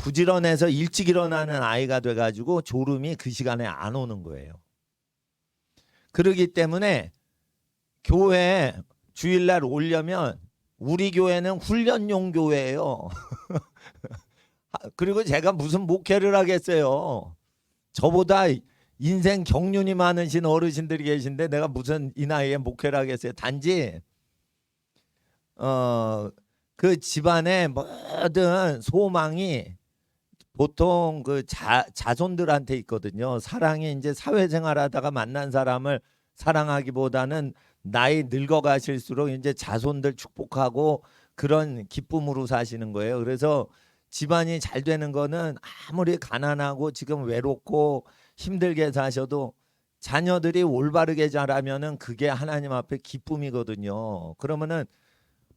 부지런해서 일찍 일어나는 아이가 돼가지고 졸음이 그 시간에 안 오는 거예요. 그러기 때문에 교회 주일날 오려면 우리 교회는 훈련용 교회예요. 그리고 제가 무슨 목회를 하겠어요. 저보다 인생 경륜이 많으신 어르신들이 계신데 내가 무슨 이 나이에 목회를 하겠어요. 단지 그 집안의 모든 소망이 보통 그 자손들한테 있거든요. 사랑이 이제 사회생활하다가 만난 사람을 사랑하기보다는 나이 늙어가실수록 이제 자손들 축복하고 그런 기쁨으로 사시는 거예요. 그래서 집안이 잘 되는 거는 아무리 가난하고 지금 외롭고 힘들게 사셔도 자녀들이 올바르게 자라면은 그게 하나님 앞에 기쁨이거든요. 그러면은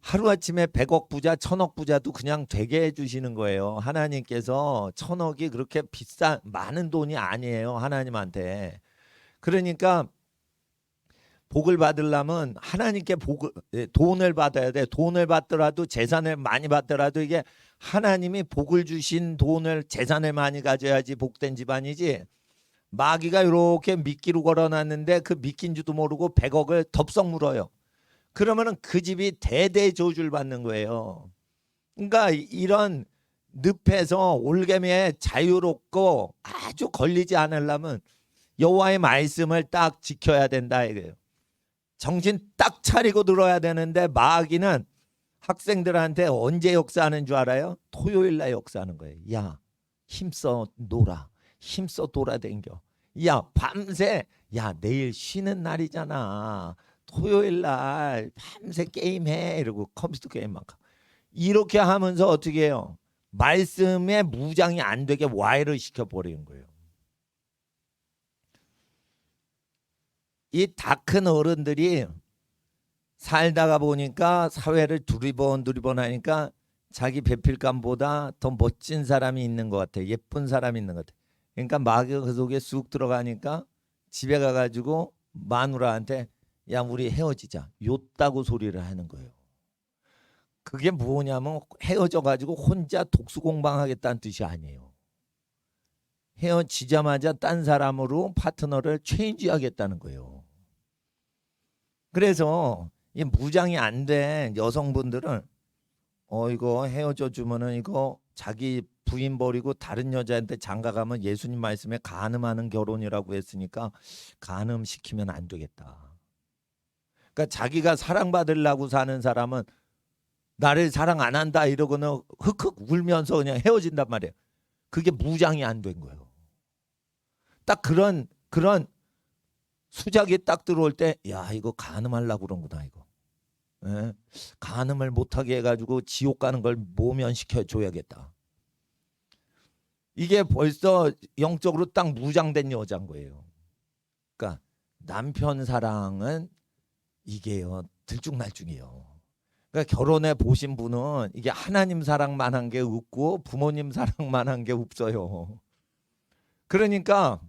하루아침에 100억 부자, 1000억 부자도 그냥 되게 해주시는 거예요. 하나님께서 1000억이 그렇게 비싼 많은 돈이 아니에요. 하나님한테. 그러니까 복을 받으려면 하나님께 돈을 받아야 돼. 돈을 받더라도 재산을 많이 받더라도 이게 하나님이 복을 주신 돈을 재산을 많이 가져야지 복된 집안이지. 마귀가 이렇게 미끼로 걸어놨는데 그 미끼인 줄도 모르고 100억을 덥석 물어요. 그러면은 그 집이 대대 저주를 받는 거예요. 그러니까 이런 늪에서 올개미에 자유롭고 아주 걸리지 않으려면 여호와의 말씀을 딱 지켜야 된다 이거예요. 정신 딱 차리고 들어야 되는데 마귀는 학생들한테 언제 역사하는 줄 알아요? 토요일 날 역사하는 거예요. 야, 힘써 놀아. 힘써 돌아댕겨. 야, 밤새 야, 내일 쉬는 날이잖아. 토요일 날 밤새 게임해 이러고 컴퓨터 게임 막 이렇게 하면서 어떻게 해요? 말씀에 무장이 안 되게 와해를 시켜버리는 거예요. 이 다 큰 어른들이 살다가 보니까 사회를 두리번 하니까 자기 배필감보다 더 멋진 사람이 있는 것 같아. 예쁜 사람이 있는 것 같아. 그러니까 마귀가 그 속에 쑥 들어가니까 집에 가가지고 마누라한테 야 우리 헤어지자 요따고 소리를 하는 거예요. 그게 뭐냐면 헤어져가지고 혼자 독수공방하겠다는 뜻이 아니에요. 헤어지자마자 딴 사람으로 파트너를 체인지하겠다는 거예요. 그래서 이 무장이 안 된 여성분들은 이거 헤어져 주면은 이거 자기 부인 버리고 다른 여자한테 장가가면 예수님 말씀에 간음하는 결혼이라고 했으니까 간음시키면 안 되겠다. 그러니까 자기가 사랑받으려고 사는 사람은 나를 사랑 안 한다 이러고는 흑흑 울면서 그냥 헤어진단 말이에요. 그게 무장이 안 된 거예요. 딱 그런 수작이 딱 들어올 때 야 이거 간음하려고 그런구나 이거. 예? 간음을 못하게 해가지고 지옥 가는 걸 모면시켜 줘야겠다. 이게 벌써 영적으로 딱 무장된 여자인 거예요. 그러니까 남편 사랑은 이게요 들쭉날쭉이에요. 그러니까 결혼해 보신 분은 이게 하나님 사랑만 한 게 없고 부모님 사랑만 한 게 없어요. 그러니까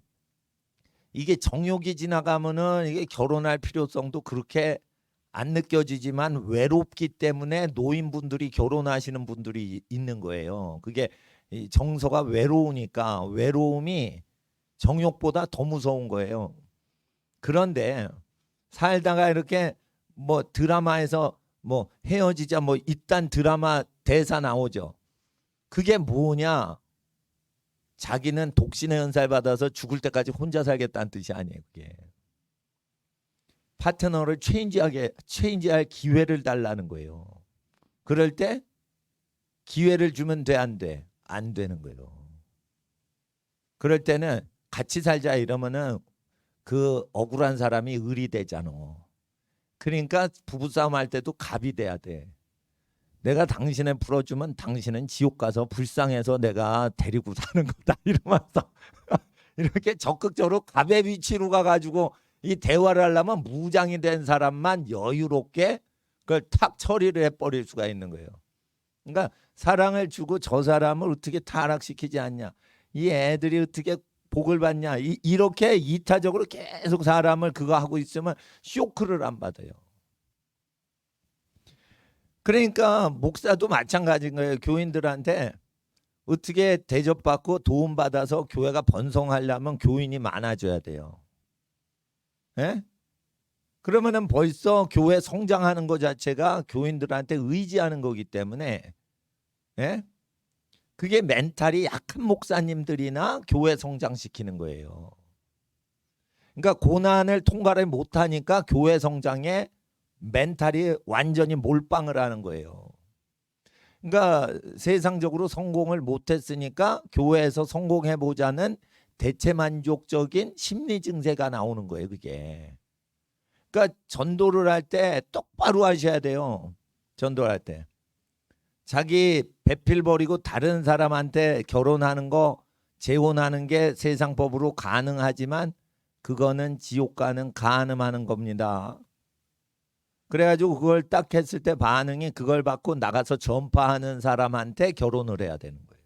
이게 정욕이 지나가면은 이게 결혼할 필요성도 그렇게 안 느껴지지만 외롭기 때문에 노인분들이 결혼하시는 분들이 있는 거예요. 그게 정서가 외로우니까 외로움이 정욕보다 더 무서운 거예요. 그런데 살다가 이렇게 뭐 드라마에서 뭐 헤어지자 뭐 이딴 드라마 대사 나오죠. 그게 뭐냐? 자기는 독신의 은사를 받아서 죽을 때까지 혼자 살겠다는 뜻이 아니에요. 그게 파트너를 체인지할 기회를 달라는 거예요. 그럴 때 기회를 주면 돼, 안 돼? 안 되는 거예요. 그럴 때는 같이 살자 이러면은 그 억울한 사람이 을이 되잖아. 그러니까 부부싸움 할 때도 갑이 돼야 돼. 내가 당신을 풀어주면 당신은 지옥 가서 불쌍해서 내가 데리고 사는 거다 이러면서 이렇게 적극적으로 갑의 위치로 가가지고 이 대화를 하려면 무장이 된 사람만 여유롭게 그걸 탁 처리를 해버릴 수가 있는 거예요. 그러니까 사랑을 주고 저 사람을 어떻게 타락시키지 않냐, 이 애들이 어떻게 복을 받냐, 이렇게 이타적으로 계속 사람을 그거 하고 있으면 쇼크를 안 받아요. 그러니까 목사도 마찬가지인 거예요. 교인들한테 어떻게 대접받고 도움받아서 교회가 번성하려면 교인이 많아져야 돼요. 예? 그러면은 벌써 교회 성장하는 것 자체가 교인들한테 의지하는 거기 때문에, 예? 그게 멘탈이 약한 목사님들이나 교회 성장시키는 거예요. 그러니까 고난을 통과를 못하니까 교회 성장에 멘탈이 완전히 몰빵을 하는 거예요. 그러니까 세상적으로 성공을 못했으니까 교회에서 성공해보자는 대체만족적인 심리 증세가 나오는 거예요. 그게. 그러니까 전도를 할 때 똑바로 하셔야 돼요. 전도를 할 때. 자기 배필 버리고 다른 사람한테 결혼하는 거, 재혼하는 게 세상 법으로 가능하지만 그거는 지옥 가는 간음하는 겁니다. 그래가지고 그걸 딱 했을 때 반응이 그걸 받고 나가서 전파하는 사람한테 결혼을 해야 되는 거예요.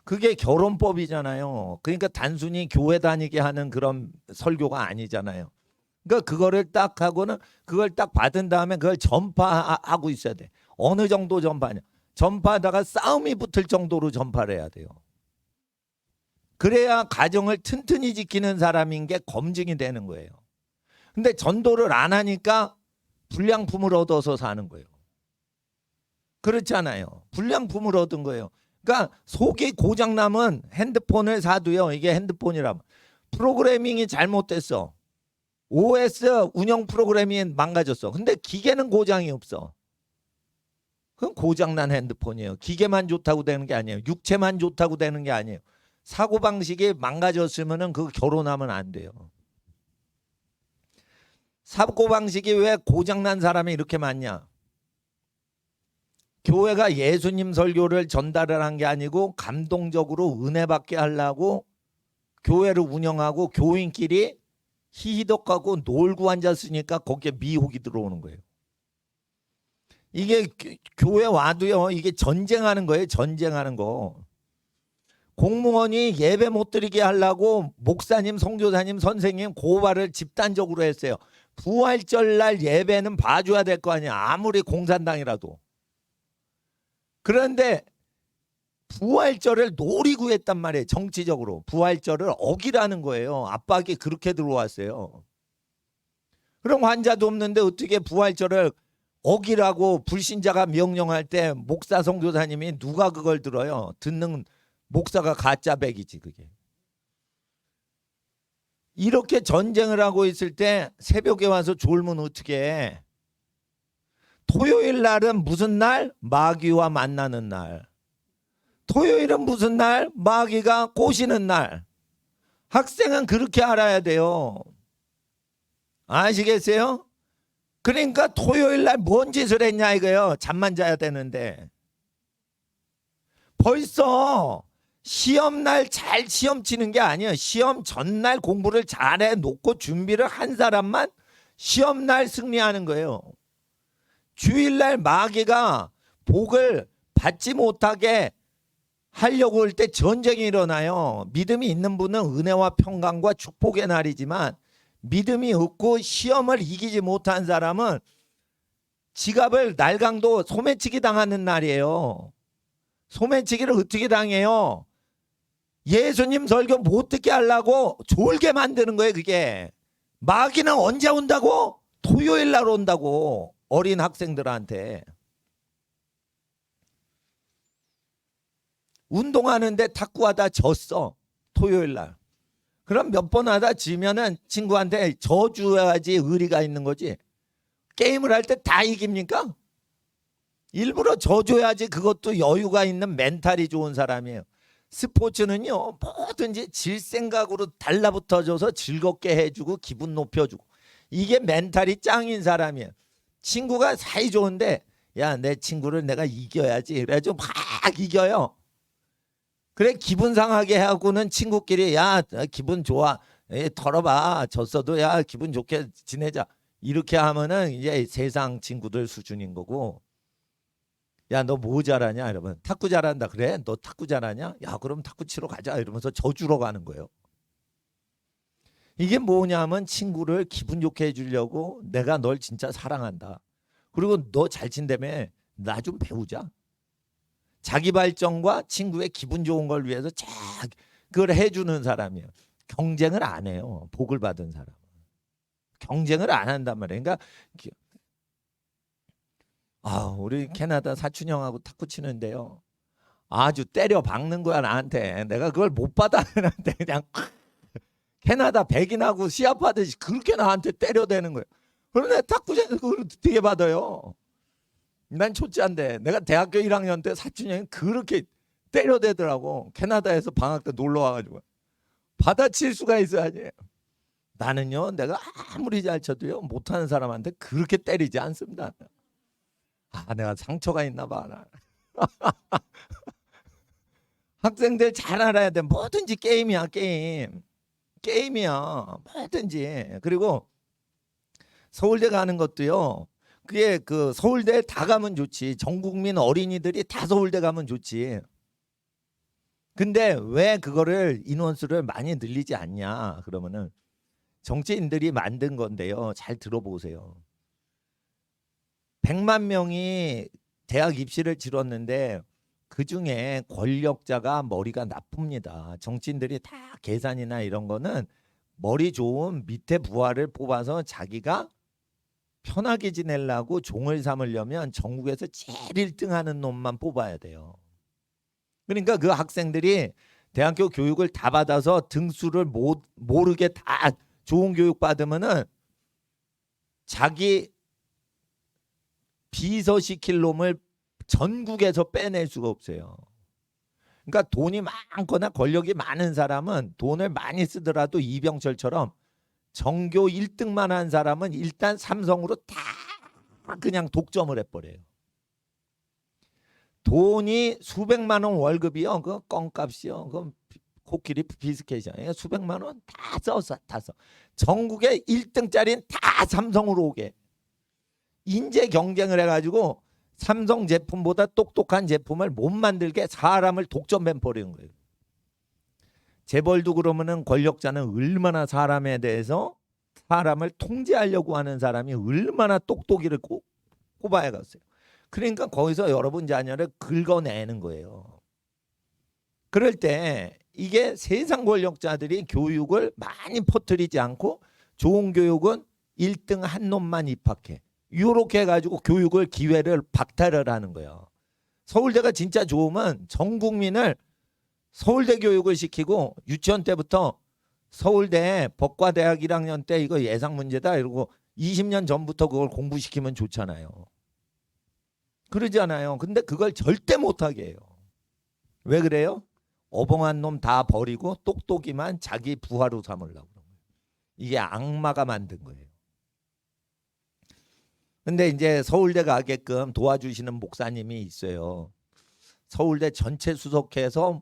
그게 결혼법이잖아요. 그러니까 단순히 교회 다니게 하는 그런 설교가 아니잖아요. 그러니까 그거를 딱 하고는 그걸 딱 받은 다음에 그걸 전파하고 있어야 돼. 어느 정도 전파냐? 전파하다가 싸움이 붙을 정도로 전파를 해야 돼요. 그래야 가정을 튼튼히 지키는 사람인 게 검증이 되는 거예요. 근데 전도를 안 하니까 불량품을 얻어서 사는 거예요. 그렇잖아요. 불량품을 얻은 거예요. 그러니까 속이 고장나면 핸드폰을 사도요. 이게 핸드폰이라면 프로그래밍이 잘못됐어. OS 운영 프로그램이 망가졌어. 근데 기계는 고장이 없어. 그건 고장난 핸드폰이에요. 기계만 좋다고 되는 게 아니에요. 육체만 좋다고 되는 게 아니에요. 사고방식이 망가졌으면 그 결혼하면 안 돼요. 사고방식이 왜 고장난 사람이 이렇게 많냐? 교회가 예수님 설교를 전달을 한 게 아니고 감동적으로 은혜 받게 하려고 교회를 운영하고 교인끼리 히히덕하고 놀고 앉았으니까 거기에 미혹이 들어오는 거예요. 이게 교회 와도요. 이게 전쟁하는 거예요. 전쟁하는 거. 공무원이 예배 못 드리게 하려고 목사님, 선교사님, 선생님 고발을 집단적으로 했어요. 부활절 날 예배는 봐줘야 될 거 아니야. 아무리 공산당이라도. 그런데 부활절을 노리고 했단 말이에요. 정치적으로. 부활절을 어기라는 거예요. 압박이 그렇게 들어왔어요. 그럼 환자도 없는데 어떻게 부활절을 어기라고 불신자가 명령할 때 목사 선교사님이 누가 그걸 들어요? 듣는 목사가 가짜백이지 그게. 이렇게 전쟁을 하고 있을 때 새벽에 와서 졸면 어떻게 해? 토요일 날은 무슨 날? 마귀와 만나는 날. 토요일은 무슨 날? 마귀가 꼬시는 날. 학생은 그렇게 알아야 돼요. 아시겠어요? 그러니까 토요일 날 뭔 짓을 했냐 이거예요. 잠만 자야 되는데. 벌써 시험날 잘 시험 치는 게 아니에요. 시험 전날 공부를 잘해 놓고 준비를 한 사람만 시험날 승리하는 거예요. 주일날 마귀가 복을 받지 못하게 하려고 할 때 전쟁이 일어나요. 믿음이 있는 분은 은혜와 평강과 축복의 날이지만 믿음이 없고 시험을 이기지 못한 사람은 지갑을 날강도 소매치기 당하는 날이에요. 소매치기를 어떻게 당해요? 예수님 설교 못 듣게 하려고 졸게 만드는 거예요. 그게. 마귀는 언제 온다고? 토요일 날 온다고. 어린 학생들한테. 운동하는데 탁구하다 졌어. 토요일 날. 그럼 몇 번 하다 지면은 친구한테 져줘야지 의리가 있는 거지. 게임을 할 때 다 이깁니까? 일부러 져줘야지 그것도 여유가 있는 멘탈이 좋은 사람이에요. 스포츠는요 뭐든지 질 생각으로 달라붙어줘서 즐겁게 해주고 기분 높여주고 이게 멘탈이 짱인 사람이에요. 친구가 사이 좋은데 야 내 친구를 내가 이겨야지 그래가지고 막 이겨요. 그래 기분 상하게 하고는 친구끼리 야 기분 좋아 털어봐 졌어도 야 기분 좋게 지내자 이렇게 하면은 이제 세상 친구들 수준인 거고 야 너 뭐 잘하냐 이러면 탁구 잘한다 그래 너 탁구 잘하냐 야 그럼 탁구 치러 가자 이러면서 져주러 가는 거예요. 이게 뭐냐면 친구를 기분 좋게 해주려고 내가 널 진짜 사랑한다 그리고 너 잘 친다며 나 좀 배우자 자기 발전과 친구의 기분 좋은 걸 위해서 그걸 해주는 사람이에요. 경쟁을 안 해요. 복을 받은 사람. 경쟁을 안 한단 말이에요. 그러니까 우리 캐나다 사촌 형하고 탁구 치는데요. 아주 때려 박는 거야 나한테. 내가 그걸 못 받아. 나한테 그냥 캐나다 백인하고 시합하듯이 그렇게 나한테 때려대는 거예요. 그런데 탁구장에서 그걸 어떻게 받아요? 난 초짜인데 내가 대학교 1학년 때 사촌 형이 그렇게 때려대더라고. 캐나다에서 방학 때 놀러 와가지고 받아칠 수가 있어야지. 나는요, 내가 아무리 잘 쳐도요 못하는 사람한테 그렇게 때리지 않습니다. 내가 상처가 있나 봐. 학생들 잘 알아야 돼. 뭐든지 게임이야, 게임이야, 뭐든지. 그리고 서울대 가는 것도요. 그게 그 서울대 다 가면 좋지. 전 국민 어린이들이 다 서울대 가면 좋지. 근데 왜 그거를 인원수를 많이 늘리지 않냐? 그러면은 정치인들이 만든 건데요. 잘 들어보세요. 100만 명이 대학 입시를 치렀는데 그중에 권력자가 머리가 나쁩니다. 정치인들이 다 계산이나 이런 거는 머리 좋은 밑에 부하를 뽑아서 자기가 편하게 지내려고 종을 삼으려면 전국에서 제일 1등 하는 놈만 뽑아야 돼요. 그러니까 그 학생들이 대학교 교육을 다 받아서 등수를 모르게 다 좋은 교육 받으면은 자기 비서시킬 놈을 전국에서 빼낼 수가 없어요. 그러니까 돈이 많거나 권력이 많은 사람은 돈을 많이 쓰더라도 이병철처럼 전교 1등만 한 사람은 일단 삼성으로 다 그냥 독점을 해버려요. 돈이 수백만 원 월급이요. 그 껌값이요. 그 코끼리 비스켓이요. 수백만 원 다 써서 전국에 1등짜리는 다 삼성으로 오게. 인재 경쟁을 해가지고 삼성 제품보다 똑똑한 제품을 못 만들게 사람을 독점해 버리는 거예요. 재벌도 그러면은 권력자는 얼마나 사람에 대해서 사람을 통제하려고 하는 사람이 얼마나 똑똑이를 꼽아야겠어요. 그러니까 거기서 여러분 자녀를 긁어내는 거예요. 그럴 때 이게 세상 권력자들이 교육을 많이 퍼뜨리지 않고 좋은 교육은 1등 한 놈만 입학해. 이렇게 해가지고 교육을 기회를 박탈을 하는 거예요. 서울대가 진짜 좋으면 전 국민을 서울대 교육을 시키고 유치원 때부터 서울대 법과대학 1학년 때 이거 예상 문제다 이러고 20년 전부터 그걸 공부시키면 좋잖아요. 그러지 않아요. 근데 그걸 절대 못하게 해요. 왜 그래요? 어벙한 놈 다 버리고 똑똑이만 자기 부하로 삼으려고. 이게 악마가 만든 거예요. 근데 이제 서울대 가게끔 도와주시는 목사님이 있어요. 서울대 전체 수석해서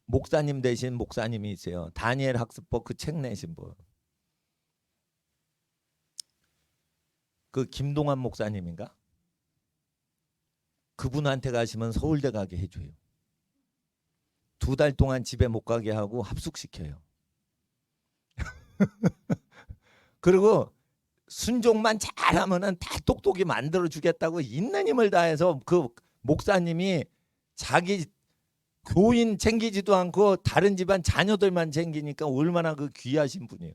목사님 되신 목사님이 있어요. 다니엘 학습법 그 책 내신 분. 그 김동환 목사님인가? 그분한테 가시면 서울대 가게 해줘요. 2달 동안 집에 못 가게 하고 합숙시켜요. 그리고 순종만 잘하면은 다 똑똑히 만들어 주겠다고 있는 힘을 다해서 그 목사님이 자기 교인 챙기지도 않고 다른 집안 자녀들만 챙기니까 얼마나 그 귀하신 분이에요.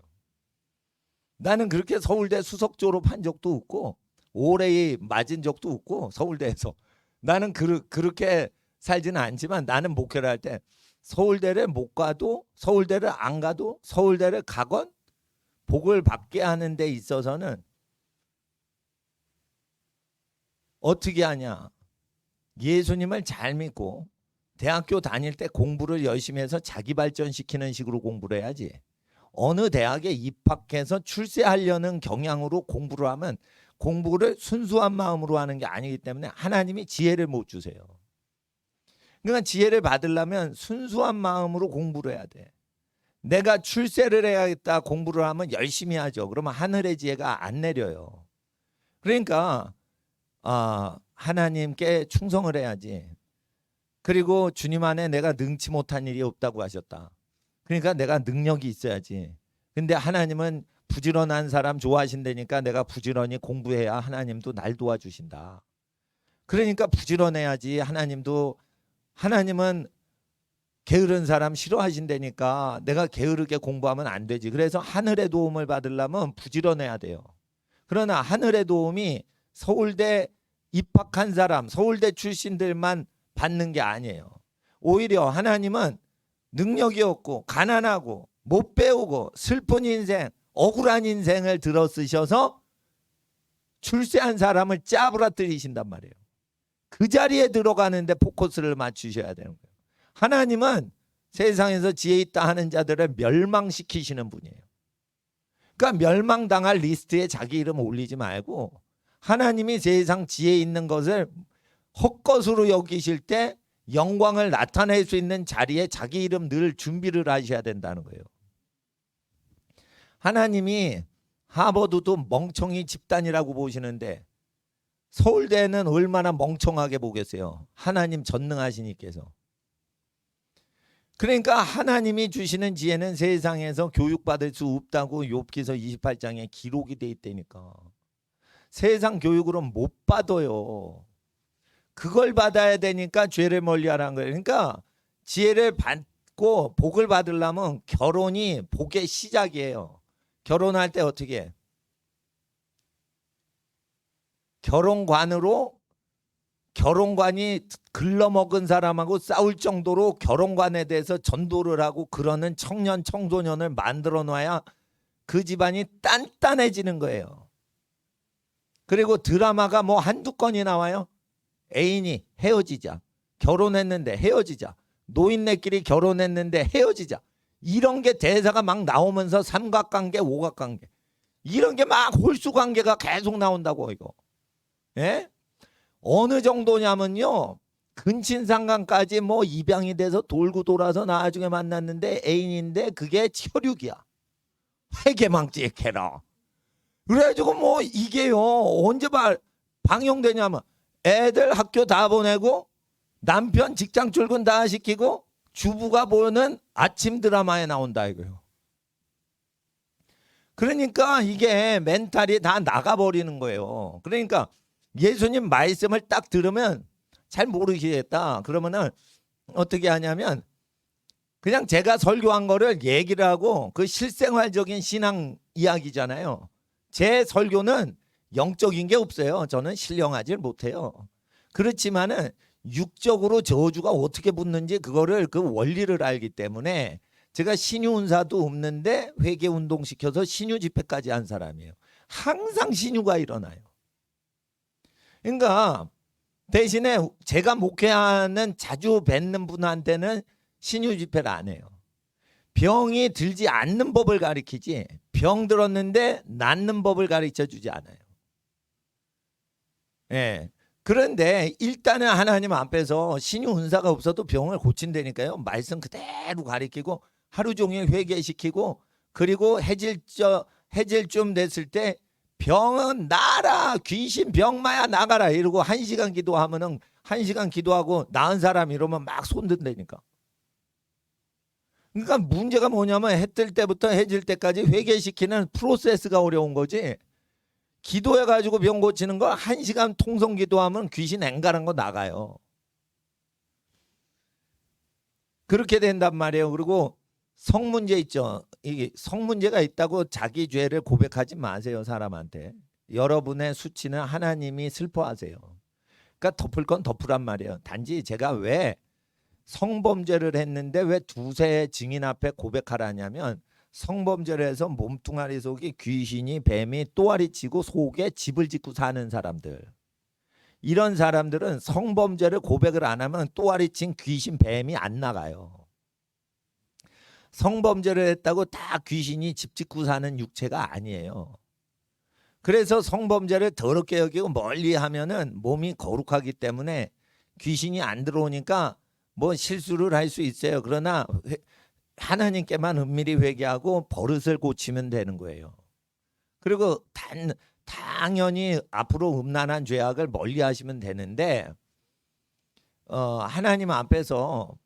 나는 그렇게 서울대 수석 졸업한 적도 없고 올해 맞은 적도 없고 서울대에서 나는 그렇게 살지는 않지만 나는 목회를 할 때 서울대를 못 가도 서울대를 안 가도 서울대를 가건 복을 받게 하는 데 있어서는 어떻게 하냐. 예수님을 잘 믿고 대학교 다닐 때 공부를 열심히 해서 자기 발전시키는 식으로 공부를 해야지. 어느 대학에 입학해서 출세하려는 경향으로 공부를 하면 공부를 순수한 마음으로 하는 게 아니기 때문에 하나님이 지혜를 못 주세요. 그러니까 지혜를 받으려면 순수한 마음으로 공부를 해야 돼. 내가 출세를 해야겠다 공부를 하면 열심히 하죠. 그러면 하늘의 지혜가 안 내려요. 그러니까 하나님께 충성을 해야지. 그리고 주님 안에 내가 능치 못한 일이 없다고 하셨다. 그러니까 내가 능력이 있어야지. 근데 하나님은 부지런한 사람 좋아하신다니까 내가 부지런히 공부해야 하나님도 날 도와주신다. 그러니까 부지런해야지. 하나님은 게으른 사람 싫어하신다니까 내가 게으르게 공부하면 안 되지. 그래서 하늘의 도움을 받으려면 부지런해야 돼요. 그러나 하늘의 도움이 서울대 입학한 사람, 서울대 출신들만 받는 게 아니에요. 오히려 하나님은 능력이 없고 가난하고 못 배우고 슬픈 인생, 억울한 인생을 들어 쓰셔서 출세한 사람을 짜부라뜨리신단 말이에요. 그 자리에 들어가는데 포커스를 맞추셔야 되는 거예요. 하나님은 세상에서 지혜 있다 하는 자들을 멸망시키시는 분이에요. 그러니까 멸망당할 리스트에 자기 이름 올리지 말고 하나님이 세상 지혜 있는 것을 헛것으로 여기실 때 영광을 나타낼 수 있는 자리에 자기 이름 늘 준비를 하셔야 된다는 거예요. 하나님이 하버드도 멍청이 집단이라고 보시는데 서울대는 얼마나 멍청하게 보겠어요. 하나님 전능하시니께서. 그러니까 하나님이 주시는 지혜는 세상에서 교육받을 수 없다고 욥기서 28장에 기록이 돼 있다니까. 세상 교육으로는 못 받아요. 그걸 받아야 되니까 죄를 멀리하라는 거예요. 그러니까 지혜를 받고 복을 받으려면 결혼이 복의 시작이에요. 결혼할 때 어떻게 해? 결혼관이 글러먹은 사람하고 싸울 정도로 결혼관에 대해서 전도를 하고 그러는 청년 청소년을 만들어 놔야 그 집안이 단단해지는 거예요. 그리고 드라마가 뭐 한두 건이 나와요. 애인이 헤어지자, 결혼했는데 헤어지자, 노인네끼리 결혼했는데 헤어지자, 이런 게 대사가 막 나오면서 삼각관계, 오각관계, 이런 게 막 홀수관계가 계속 나온다고. 이거 예? 어느 정도냐면요, 근친상간까지 뭐 입양이 돼서 돌고 돌아서 나중에 만났는데 애인인데 그게 혈육이야. 회개망직해라. 그래가지고 뭐 이게요 언제 방영되냐면 애들 학교 다 보내고 남편 직장 출근 다 시키고 주부가 보는 아침 드라마에 나온다 이거요. 그러니까 이게 멘탈이 다 나가버리는 거예요. 그러니까 예수님 말씀을 딱 들으면 잘 모르시겠다. 그러면은 어떻게 하냐면 그냥 제가 설교한 거를 얘기를 하고 그 실생활적인 신앙 이야기잖아요. 제 설교는 영적인 게 없어요. 저는 신령하지 못해요. 그렇지만은 육적으로 저주가 어떻게 붙는지 그거를 그 원리를 알기 때문에 제가 신유운사도 없는데 회개운동 시켜서 신유 집회까지 한 사람이에요. 항상 신유가 일어나요. 그러니까 대신에 제가 목회하는 자주 뵙는 분한테는 신유 집회를 안 해요. 병이 들지 않는 법을 가르치지 병 들었는데 낫는 법을 가르쳐 주지 않아요. 예. 그런데 일단은 하나님 앞에서 신유 은사가 없어도 병을 고친다니까요. 말씀 그대로 가르치고 하루 종일 회개시키고 그리고 해질쯤 됐을 때 병은 나라, 귀신 병마야 나가라 이러고 1시간 기도하면은 1시간 기도하고 나은 사람 이러면 막 손든다니까. 그러니까 문제가 뭐냐면 해 뜰 때부터 해질 때까지 회개시키는 프로세스가 어려운 거지. 기도해가지고 병 고치는 거 1시간 통성 기도하면 귀신 앵간한 거 나가요. 그렇게 된단 말이에요. 그리고 성문제 있죠. 이게 성문제가 있다고 자기 죄를 고백하지 마세요. 사람한테. 여러분의 수치는 하나님이 슬퍼하세요. 그러니까 덮을 건 덮으란 말이에요. 단지 제가 왜 성범죄를 했는데 왜 두세 증인 앞에 고백하라냐면 성범죄를 해서 몸뚱아리 속에 귀신이 뱀이 또아리 치고 속에 집을 짓고 사는 사람들, 이런 사람들은 성범죄를 고백을 안 하면 또아리 친 귀신 뱀이 안 나가요. 성범죄를 했다고 다 귀신이 집 짓고 사는 육체가 아니에요. 그래서 성범죄를 더럽게 여기고 멀리 하면은 몸이 거룩하기 때문에 귀신이 안 들어오니까 뭐 실수를 할 수 있어요. 그러나 하나님께만 은밀히 회개하고 버릇을 고치면 되는 거예요. 그리고 당연히 앞으로 음란한 죄악을 멀리 하시면 되는데 하나님 앞에서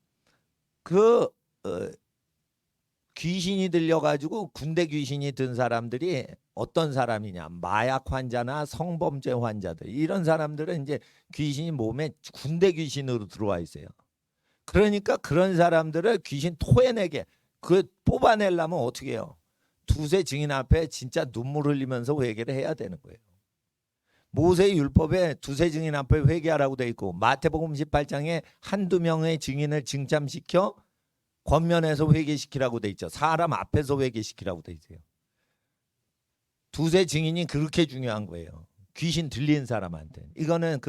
귀신이 들려가지고 군대 귀신이 든 사람들이 어떤 사람이냐? 마약 환자나 성범죄 환자들. 이런 사람들은 이제 귀신이 몸에 군대 귀신으로 들어와 있어요. 그러니까 그런 사람들을 귀신 토해내게 뽑아내려면 어떻게 해요? 두세 증인 앞에 진짜 눈물 흘리면서 회개를 해야 되는 거예요. 모세의 율법에 두세 증인 앞에 회개하라고 돼 있고 마태복음 18장에 한두 명의 증인을 증잠시켜 권면해서 회개시키라고 돼 있죠. 사람 앞에서 회개시키라고 돼 있어요. 두세 증인이 그렇게 중요한 거예요. 귀신 들린 사람한테. 이거는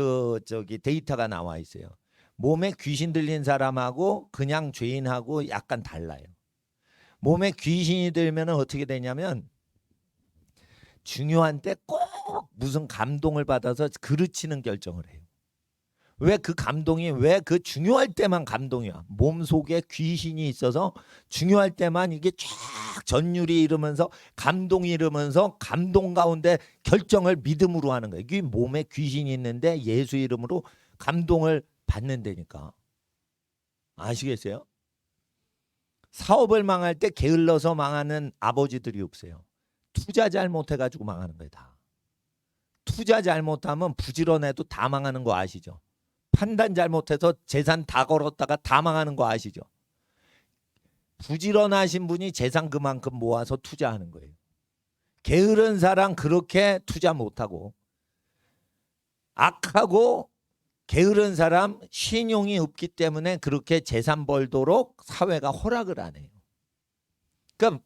데이터가 나와 있어요. 몸에 귀신 들린 사람하고 그냥 죄인하고 약간 달라요. 몸에 귀신이 들면 어떻게 되냐면 중요한 때 꼭 무슨 감동을 받아서 그르치는 결정을 해요. 왜 그 감동이 왜 그 중요할 때만 감동이야? 몸속에 귀신이 있어서 중요할 때만 이게 쫙 전율이 이르면서 감동이 이르면서 감동 가운데 결정을 믿음으로 하는 거예요. 이게 몸에 귀신이 있는데 예수 이름으로 감동을 받는다니까. 아시겠어요? 사업을 망할 때 게을러서 망하는 아버지들이 없어요. 투자 잘못해가지고 망하는 거예요. 다. 투자 잘못하면 부지런해도 다 망하는 거 아시죠? 판단 잘못해서 재산 다 걸었다가 다 망하는 거 아시죠? 부지런하신 분이 재산 그만큼 모아서 투자하는 거예요. 게으른 사람 그렇게 투자 못하고, 악하고 게으른 사람 신용이 없기 때문에 그렇게 재산 벌도록 사회가 허락을 안 해요. 그러니까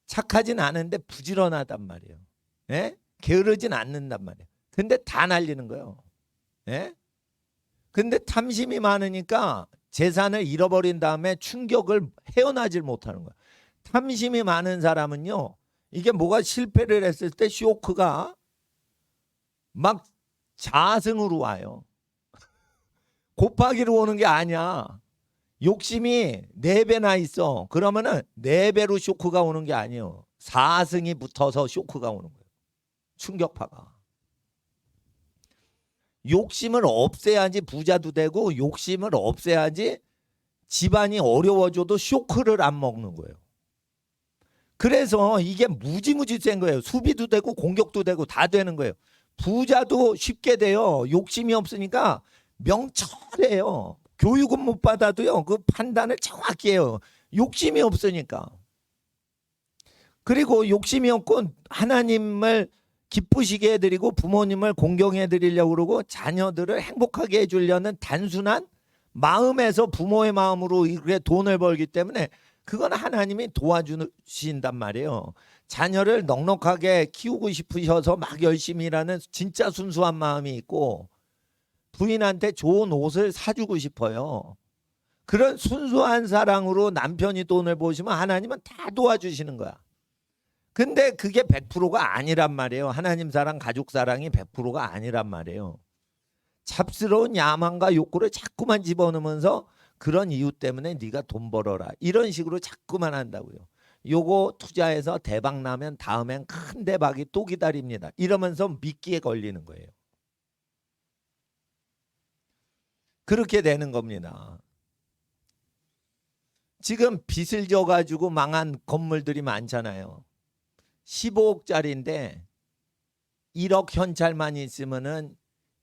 착하진 않은데 부지런하단 말이에요. 예? 게으르진 않는단 말이에요. 근데 다 날리는 거예요. 예? 근데 탐심이 많으니까 재산을 잃어버린 다음에 충격을 헤어나질 못하는 거예요. 탐심이 많은 사람은요, 이게 뭐가 실패를 했을 때 쇼크가 막 자승으로 와요. 곱하기로 오는 게 아니야. 욕심이 4배나 있어. 그러면은 4배로 쇼크가 오는 게 아니에요. 4승이 붙어서 쇼크가 오는 거예요. 충격파가. 욕심을 없애야지 부자도 되고 욕심을 없애야지 집안이 어려워져도 쇼크를 안 먹는 거예요. 그래서 이게 무지무지 센 거예요. 수비도 되고 공격도 되고 다 되는 거예요. 부자도 쉽게 돼요. 욕심이 없으니까 명철해요. 교육은 못 받아도요. 그 판단을 정확히 해요. 욕심이 없으니까. 그리고 욕심이 없고 하나님을 기쁘시게 해드리고 부모님을 공경해드리려고 그러고 자녀들을 행복하게 해주려는 단순한 마음에서 부모의 마음으로 이렇게 돈을 벌기 때문에 그건 하나님이 도와주신단 말이에요. 자녀를 넉넉하게 키우고 싶으셔서 막 열심히 일하는 진짜 순수한 마음이 있고 부인한테 좋은 옷을 사주고 싶어요. 그런 순수한 사랑으로 남편이 돈을 보시면 하나님은 다 도와주시는 거야. 근데 그게 100%가 아니란 말이에요. 하나님 사랑, 가족 사랑이 100%가 아니란 말이에요. 잡스러운 야망과 욕구를 자꾸만 집어넣으면서 그런 이유 때문에 네가 돈 벌어라. 이런 식으로 자꾸만 한다고요. 요거 투자해서 대박 나면 다음엔 큰 대박이 또 기다립니다. 이러면서 미끼에 걸리는 거예요. 그렇게 되는 겁니다. 지금 빚을 져가지고 망한 건물들이 많잖아요. 15억짜리인데 1억 현찰만 있으면은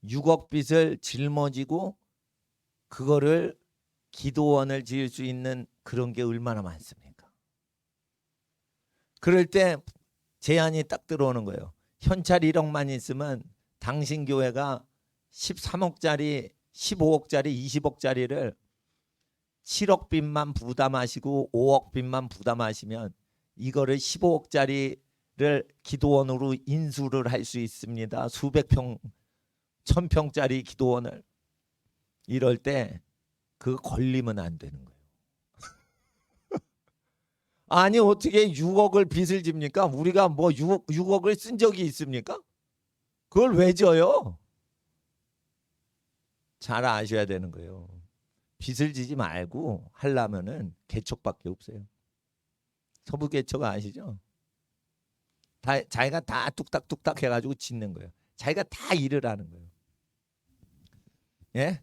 6억 빚을 짊어지고 그거를 기도원을 지을 수 있는 그런 게 얼마나 많습니까? 그럴 때 제안이 딱 들어오는 거예요. 현찰 1억만 있으면 당신 교회가 13억짜리, 15억짜리, 20억짜리를 7억 빚만 부담하시고 5억 빚만 부담하시면 이거를 15억짜리를 기도원으로 인수를 할 수 있습니다. 수백 평, 1000평짜리 기도원을. 이럴 때 그 걸리면 안 되는 거예요. 아니 어떻게 6억을 빚을 집니까? 우리가 뭐 6억을 쓴 적이 있습니까? 그걸 왜 져요? 잘 아셔야 되는 거예요. 빚을 지지 말고 하려면은 개척밖에 없어요. 서부 개척 아시죠? 자기가 다 뚝딱뚝딱 해가지고 짓는 거예요. 자기가 다 일을 하는 거예요. 예?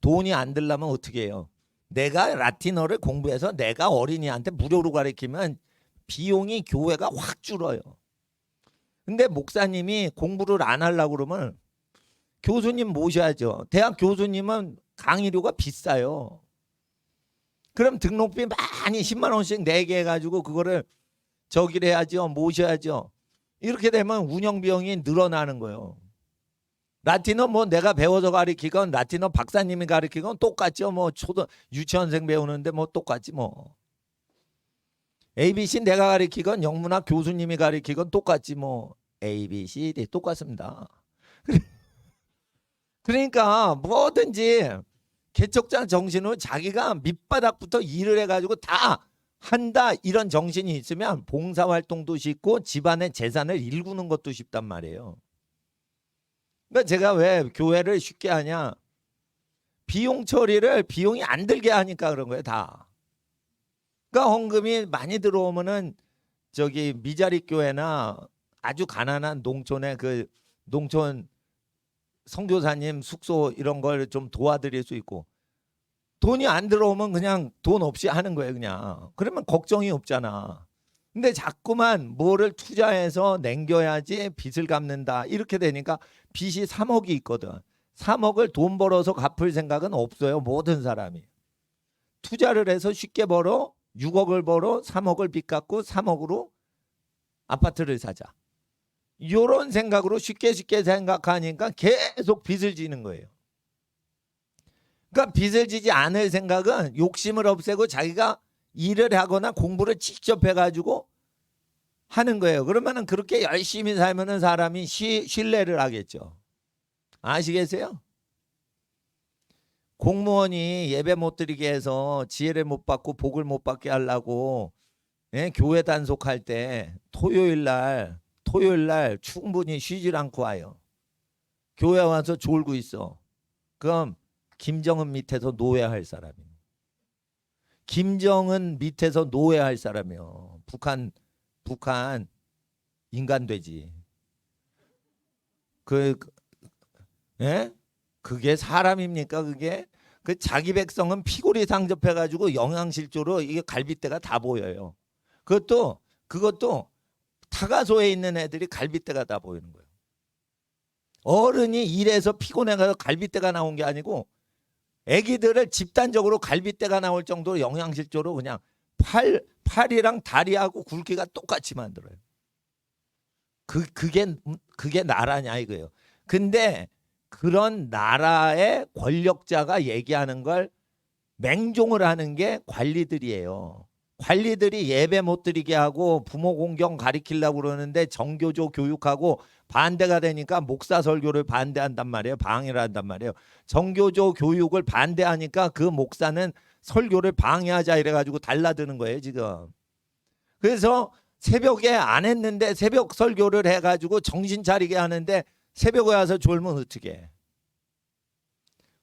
돈이 안 들려면 어떻게 해요? 내가 라틴어를 공부해서 내가 어린이한테 무료로 가르치면 비용이 교회가 확 줄어요. 근데 목사님이 공부를 안 하려고 그러면 교수님 모셔야죠. 대학 교수님은 강의료가 비싸요. 그럼 등록비 많이 10만 원씩 내게 해가지고 그거를 저기를 해야죠. 모셔야죠. 이렇게 되면 운영 비용이 늘어나는 거예요. 라틴어 뭐 내가 배워서 가르치건 라틴어 박사님이 가르치건 똑같죠. 뭐 유치원생 배우는데 뭐 똑같지 뭐. ABC 내가 가르치건 영문학 교수님이 가르치건 똑같지 뭐. ABCD 똑같습니다. 그러니까 뭐든지 개척자 정신으로 자기가 밑바닥부터 일을 해가지고 다 한다 이런 정신이 있으면 봉사활동도 쉽고 집안의 재산을 일구는 것도 쉽단 말이에요. 그러니까 제가 왜 교회를 쉽게 하냐, 비용 처리를 비용이 안 들게 하니까 그런 거예요 다. 그러니까 헌금이 많이 들어오면은 저기 미자립 교회나 아주 가난한 농촌의 그 농촌 선교사님 숙소 이런 걸 좀 도와드릴 수 있고, 돈이 안 들어오면 그냥 돈 없이 하는 거예요 그냥. 그러면 걱정이 없잖아. 근데 자꾸만 뭐를 투자해서 남겨야지 빚을 갚는다 이렇게 되니까 빚이 3억이 있거든. 3억을 돈 벌어서 갚을 생각은 없어요 모든 사람이. 투자를 해서 쉽게 벌어 6억을 벌어 3억을 빚 갚고 3억으로 아파트를 사자. 이런 생각으로 쉽게 생각하니까 계속 빚을 지는 거예요. 그러니까 빚을 지지 않을 생각은 욕심을 없애고 자기가 일을 하거나 공부를 직접 해가지고 하는 거예요. 그러면은 그렇게 열심히 살면은 사람이 신뢰를 하겠죠. 아시겠어요? 공무원이 예배 못 드리게 해서 지혜를 못 받고 복을 못 받게 하려고 교회 단속할 때 토요일 날 충분히 쉬질 않고 와요. 교회 와서 졸고 있어. 그럼 김정은 밑에서 노예할 사람이에요. 김정은 밑에서 노예할 사람이에요. 북한 인간 되지. 그게 사람입니까? 그게 그 자기 백성은 피골이 상접해가지고 영양실조로 이게 갈빗대가 다 보여요. 그것도 타가소에 있는 애들이 갈빗대가 다 보이는 거예요. 어른이 일해서 피곤해가서 갈빗대가 나온 게 아니고 애기들을 집단적으로 갈빗대가 나올 정도로 영양실조로 그냥 팔이랑 다리하고 굵기가 똑같이 만들어요. 그게 나라냐 이거예요. 근데 그런 나라의 권력자가 얘기하는 걸 맹종을 하는 게 관리들이에요. 관리들이 예배 못 드리게 하고 부모 공경 가리키려고 그러는데 정교조 교육하고 반대가 되니까 목사 설교를 반대한단 말이에요. 방해를 한단 말이에요. 정교조 교육을 반대하니까 그 목사는 설교를 방해하자 이래가지고 달라드는 거예요 지금. 그래서 새벽에 안 했는데 새벽 설교를 해가지고 정신 차리게 하는데 새벽에 와서 졸면 어떻게 해?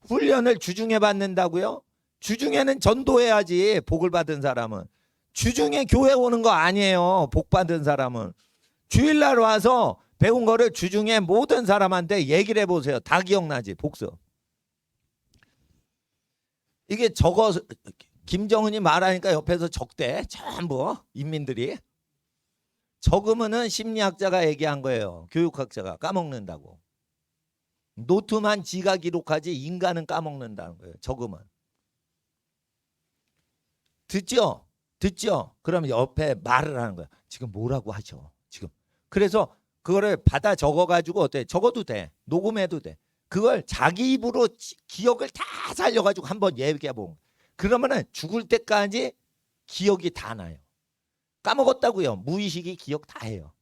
훈련을 주중에 받는다고요? 주중에는 전도해야지. 복을 받은 사람은 주중에 교회 오는 거 아니에요. 복 받은 사람은 주일날 와서 배운 거를 주중에 모든 사람한테 얘기를 해보세요. 다 기억나지. 복습. 이게 김정은이 말하니까 옆에서 적대. 전부 인민들이. 적으면은 심리학자가 얘기한 거예요. 교육학자가 까먹는다고. 노트만 지가 기록하지 인간은 까먹는다는 거예요. 적으면. 듣죠? 그러면 옆에 말을 하는 거야. 지금 뭐라고 하죠? 지금. 그래서 그거를 받아 적어가지고 어때? 적어도 돼. 녹음해도 돼. 그걸 자기 입으로 기억을 다 살려가지고 한번 얘기해보면 그러면은 죽을 때까지 기억이 다 나요. 까먹었다고요. 무의식이 기억 다 해요.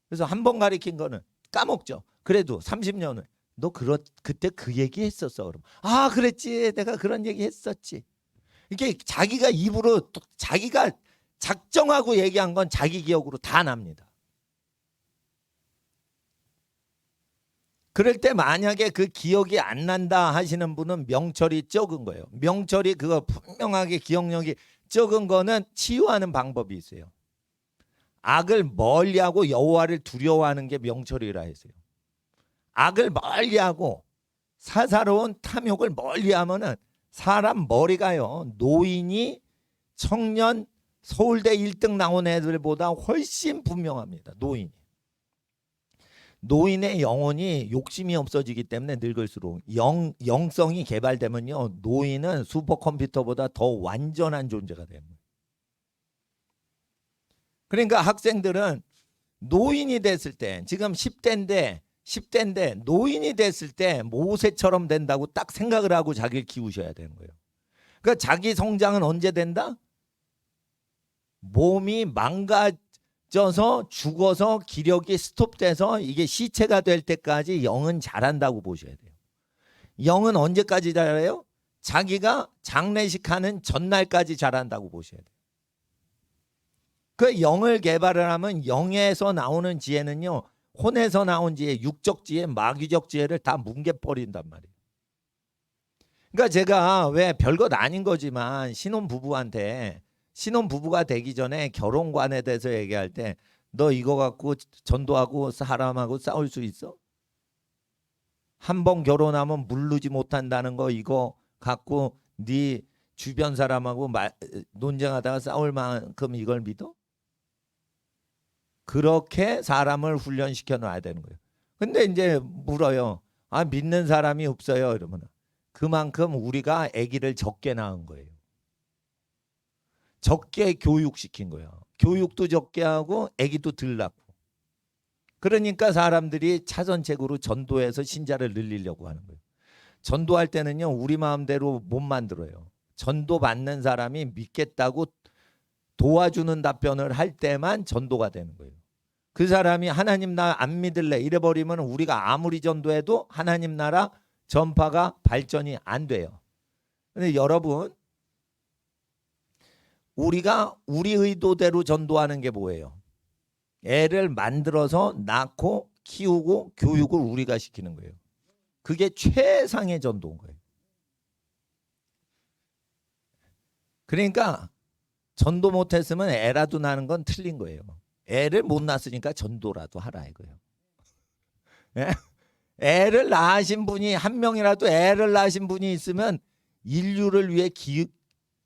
그래서 한 번 가르친 거는 까먹죠. 그래도 30년을 너 그때 그 얘기 했었어. 그럼 아 그랬지. 내가 그런 얘기 했었지. 이게 자기가 입으로 자기가 작정하고 얘기한 건 자기 기억으로 다 납니다. 그럴 때 만약에 그 기억이 안 난다 하시는 분은 명철이 적은 거예요. 명철이 그거 분명하게 기억력이 적은 거는 치유하는 방법이 있어요. 악을 멀리하고 여호와를 두려워하는 게 명철이라 했어요. 악을 멀리하고 사사로운 탐욕을 멀리하면은 사람 머리가요. 노인이 청년 서울대 1등 나온 애들보다 훨씬 분명합니다. 노인이. 노인의 영혼이 욕심이 없어지기 때문에 늙을수록 영성이 개발되면요, 노인은 슈퍼컴퓨터보다 더 완전한 존재가 돼요. 그러니까 학생들은 노인이 됐을 때, 지금 10대인데 노인이 됐을 때 모세처럼 된다고 딱 생각을 하고 자기를 키우셔야 되는 거예요. 그러니까 자기 성장은 언제 된다? 몸이 망가져서 죽어서 기력이 스톱돼서 이게 시체가 될 때까지 영은 자란다고 보셔야 돼요. 영은 언제까지 자라요? 자기가 장례식 하는 전날까지 자란다고 보셔야 돼요. 그 영을 개발을 하면 영에서 나오는 지혜는요, 혼에서 나온 지혜, 육적 지혜, 마귀적 지혜를 다 뭉개버린단 말이에요. 그러니까 제가 왜 별것 아닌 거지만 신혼부부가 되기 전에 결혼관에 대해서 얘기할 때 너 이거 갖고 전도하고 사람하고 싸울 수 있어? 한 번 결혼하면 물르지 못한다는 거 이거 갖고 네 주변 사람하고 논쟁하다가 싸울 만큼 이걸 믿어? 그렇게 사람을 훈련시켜 놔야 되는 거예요. 근데 이제 물어요. 아, 믿는 사람이 없어요. 이러면 그만큼 우리가 아기를 적게 낳은 거예요. 적게 교육시킨 거예요. 교육도 적게 하고 아기도 덜 낳고. 그러니까 사람들이 차선책으로 전도해서 신자를 늘리려고 하는 거예요. 전도할 때는요, 우리 마음대로 못 만들어요. 전도 받는 사람이 믿겠다고 도와주는 답변을 할 때만 전도가 되는 거예요. 그 사람이 하나님 나 안 믿을래 이래버리면 우리가 아무리 전도해도 하나님 나라 전파가 발전이 안 돼요. 근데 여러분, 우리가 우리 의도대로 전도하는 게 뭐예요? 애를 만들어서 낳고 키우고 교육을 우리가 시키는 거예요. 그게 최상의 전도인 거예요. 그러니까 전도 못했으면 애라도 낳는 건 틀린 거예요. 애를 못 낳았으니까 전도라도 하라 이거예요. 예? 애를 낳으신 분이 한 명이라도 애를 낳으신 분이 있으면 인류를 위해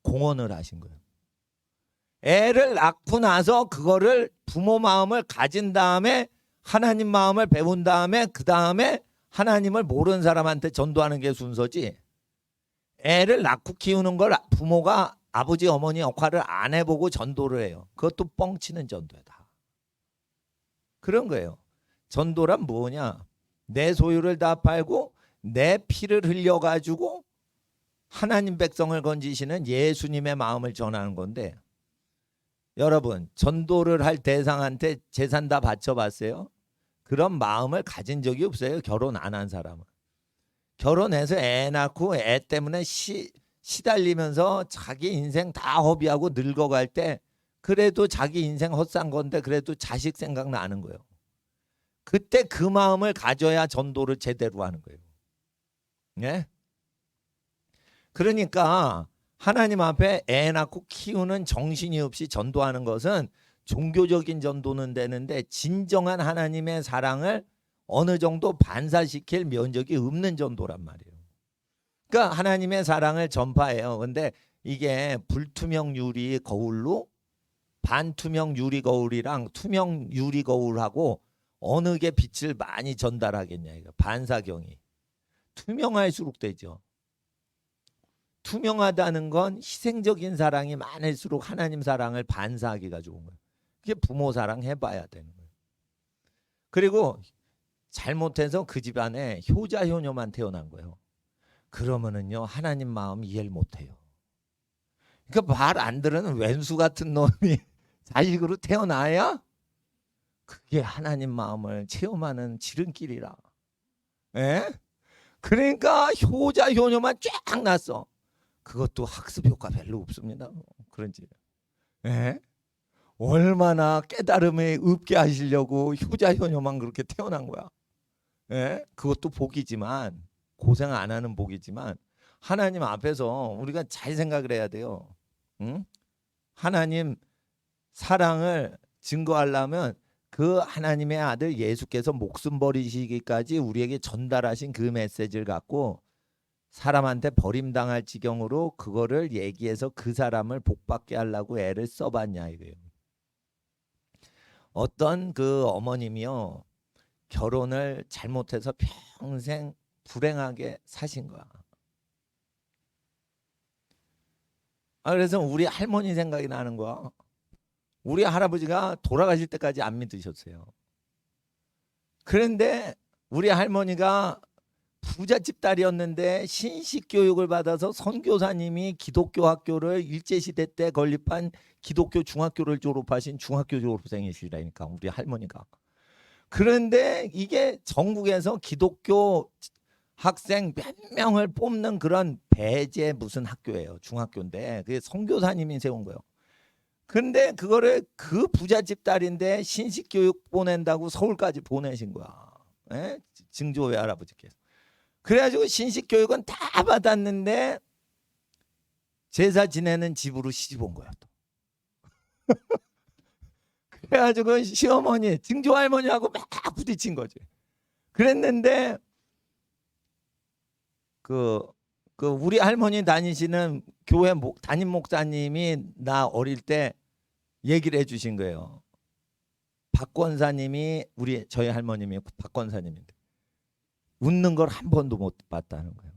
공헌을 하신 거예요. 애를 낳고 나서 그거를 부모 마음을 가진 다음에 하나님 마음을 배운 다음에 그 다음에 하나님을 모르는 사람한테 전도하는 게 순서지, 애를 낳고 키우는 걸 부모가 아버지 어머니 역할을 안 해보고 전도를 해요. 그것도 뻥치는 전도다. 그런 거예요. 전도란 뭐냐? 내 소유를 다 팔고 내 피를 흘려가지고 하나님 백성을 건지시는 예수님의 마음을 전하는 건데, 여러분 전도를 할 대상한테 재산 다 바쳐봤어요? 그런 마음을 가진 적이 없어요. 결혼 안 한 사람은. 결혼해서 애 낳고 애 때문에 시달리면서 자기 인생 다 허비하고 늙어갈 때 그래도 자기 인생 헛산 건데 그래도 자식 생각나는 거예요. 그때 그 마음을 가져야 전도를 제대로 하는 거예요. 예? 그러니까 하나님 앞에 애 낳고 키우는 정신이 없이 전도하는 것은 종교적인 전도는 되는데 진정한 하나님의 사랑을 어느 정도 반사시킬 면적이 없는 전도란 말이에요. 그러니까 하나님의 사랑을 전파해요. 근데 이게 불투명 유리 거울로 반투명 유리 거울이랑 투명 유리 거울하고 어느 게 빛을 많이 전달하겠냐, 이거 반사경이. 투명할수록 되죠. 투명하다는 건 희생적인 사랑이 많을수록 하나님 사랑을 반사하기가 좋은 거예요. 그게 부모 사랑 해봐야 되는 거예요. 그리고 잘못해서 그 집안에 효자 효녀만 태어난 거예요. 그러면은요 하나님 마음 이해를 못해요. 그러니까 말 안 들으는 왼수 같은 놈이 자식으로 태어나야 그게 하나님 마음을 체험하는 지름길이라. 예? 그러니까 효자 효녀만 쫙 났어. 그것도 학습 효과 별로 없습니다. 그런지. 예? 얼마나 깨달음에 없게 하시려고 효자 효녀만 그렇게 태어난 거야. 예? 그것도 복이지만, 고생 안 하는 복이지만, 하나님 앞에서 우리가 잘 생각을 해야 돼요. 응? 하나님 사랑을 증거하려면 그 하나님의 아들 예수께서 목숨 버리시기까지 우리에게 전달하신 그 메시지를 갖고 사람한테 버림당할 지경으로 그거를 얘기해서 그 사람을 복받게 하려고 애를 써봤냐 이거예요. 어떤 그 어머님이요, 결혼을 잘못해서 평생 불행하게 사신 거야. 그래서 우리 할머니 생각이 나는 거야. 우리 할아버지가 돌아가실 때까지 안 믿으셨어요. 그런데 우리 할머니가 부잣집 딸이었는데 신식 교육을 받아서 선교사님이 기독교 학교를 일제시대 때 건립한 기독교 중학교를 졸업하신 중학교 졸업생이시라니까 우리 할머니가. 그런데 이게 전국에서 기독교 학생 몇 명을 뽑는 그런 배제 무슨 학교예요. 중학교인데 그게 선교사님이 세운 거예요. 근데 그거를 그 부잣집 딸인데 신식 교육 보낸다고 서울까지 보내신 거야. 예? 증조 외할아버지께서. 그래가지고 신식 교육은 다 받았는데 제사 지내는 집으로 시집 온 거야 또. 그래가지고 시어머니 증조 할머니하고 막 부딪힌 거지. 그랬는데 그 우리 할머니 다니시는 교회 담임 목사님이 나 어릴 때 얘기를 해주신 거예요. 박 권사님이 저희 할머님이 박 권사님인데 웃는 걸 한 번도 못 봤다는 거예요.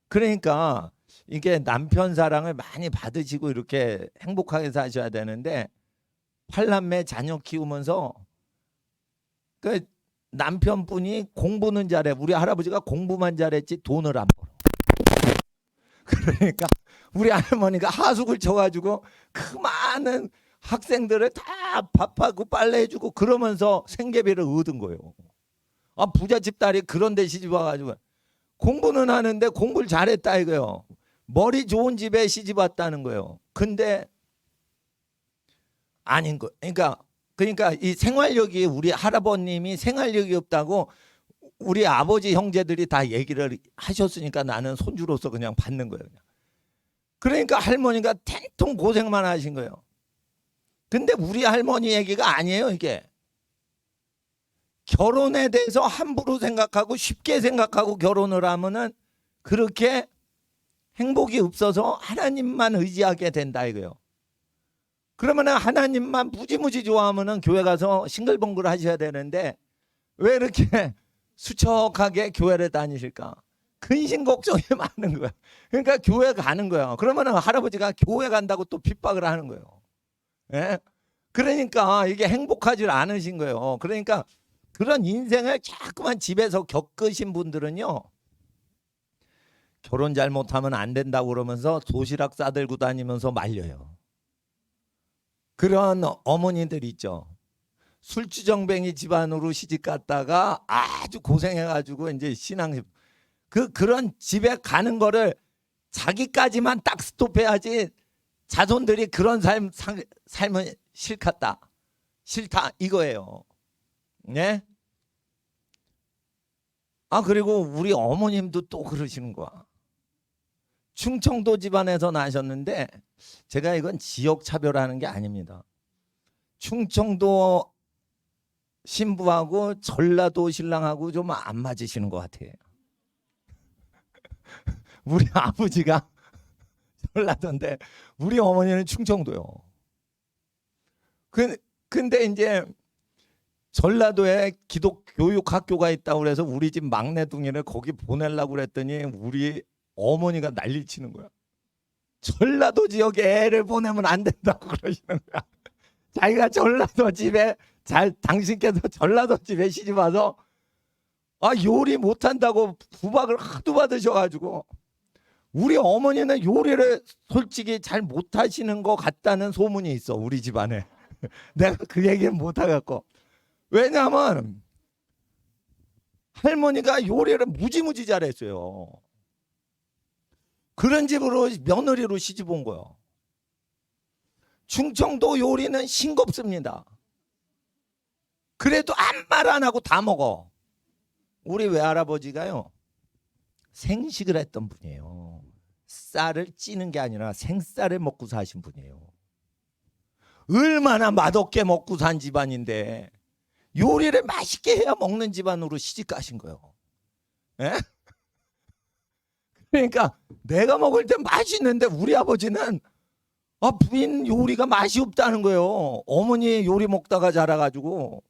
그러니까 이게 남편 사랑을 많이 받으시고 이렇게 행복하게 사셔야 되는데 팔남매 자녀 키우면서 그 남편분이 공부는 잘해. 우리 할아버지가 공부만 잘했지 돈을 안 벌어. 그러니까 우리 할머니가 하숙을 쳐가지고 그 많은 학생들을 다 밥하고 빨래해주고 그러면서 생계비를 얻은 거예요. 부잣집 딸이 그런 데 시집 와가지고 공부는 하는데 공부를 잘했다 이거요. 머리 좋은 집에 시집 왔다는 거예요. 근데 아닌 거. 그러니까 이 생활력이 우리 할아버님이 생활력이 없다고 우리 아버지 형제들이 다 얘기를 하셨으니까 나는 손주로서 그냥 받는 거예요. 그러니까 할머니가 텐통 고생만 하신 거예요. 근데 우리 할머니 얘기가 아니에요 이게. 결혼에 대해서 함부로 생각하고 쉽게 생각하고 결혼을 하면은 그렇게 행복이 없어서 하나님만 의지하게 된다 이거예요. 그러면 하나님만 무지무지 좋아하면은 교회 가서 싱글벙글 하셔야 되는데 왜 이렇게 수척하게 교회를 다니실까? 근심 걱정이 많은 거야. 그러니까 교회 가는 거야. 그러면 할아버지가 교회 간다고 또 핍박을 하는 거예요. 예? 그러니까 이게 행복하지 않으신 거예요. 그러니까 그런 인생을 자꾸만 집에서 겪으신 분들은요. 결혼 잘못하면 안 된다고 그러면서 도시락 싸들고 다니면서 말려요. 그런 어머니들 있죠. 술주정뱅이 집안으로 시집 갔다가 아주 고생해가지고 이제 신앙 그런 집에 가는 거를 자기까지만 딱 스톱해야지 자손들이 그런 삶은 싫다 이거예요. 네? 그리고 우리 어머님도 또 그러시는 거야. 충청도 집안에서 나셨는데 제가 이건 지역 차별하는 게 아닙니다. 충청도 신부하고 전라도 신랑하고 좀 안 맞으시는 것 같아요. 우리 아버지가 전라도인데 우리 어머니는 충청도요. 근데 이제 전라도에 기독교육학교가 있다고 그래서 우리 집 막내둥이를 거기 보내려고 그랬더니 우리 어머니가 난리를 치는 거야. 전라도 지역에 애를 보내면 안 된다고 그러시는 거야. 자기가 전라도 집에 당신께서 전라도 집에 시집 와서 요리 못한다고 구박을 하도 받으셔가지고 우리 어머니는 요리를 솔직히 잘 못하시는 것 같다는 소문이 있어 우리 집안에. 내가 그 얘기는 못하겠고. 왜냐하면 할머니가 요리를 무지무지 잘했어요. 그런 집으로 며느리로 시집 온 거예요. 충청도 요리는 싱겁습니다. 그래도 아무 말 안 하고 다 먹어. 우리 외할아버지가요 생식을 했던 분이에요. 쌀을 찌는 게 아니라 생쌀을 먹고 사신 분이에요. 얼마나 맛없게 먹고 산 집안인데 요리를 맛있게 해야 먹는 집안으로 시집 가신 거예요. 에? 그러니까 내가 먹을 때 맛있는데 우리 아버지는 부인 요리가 맛이 없다는 거예요. 어머니 요리 먹다가 자라가지고.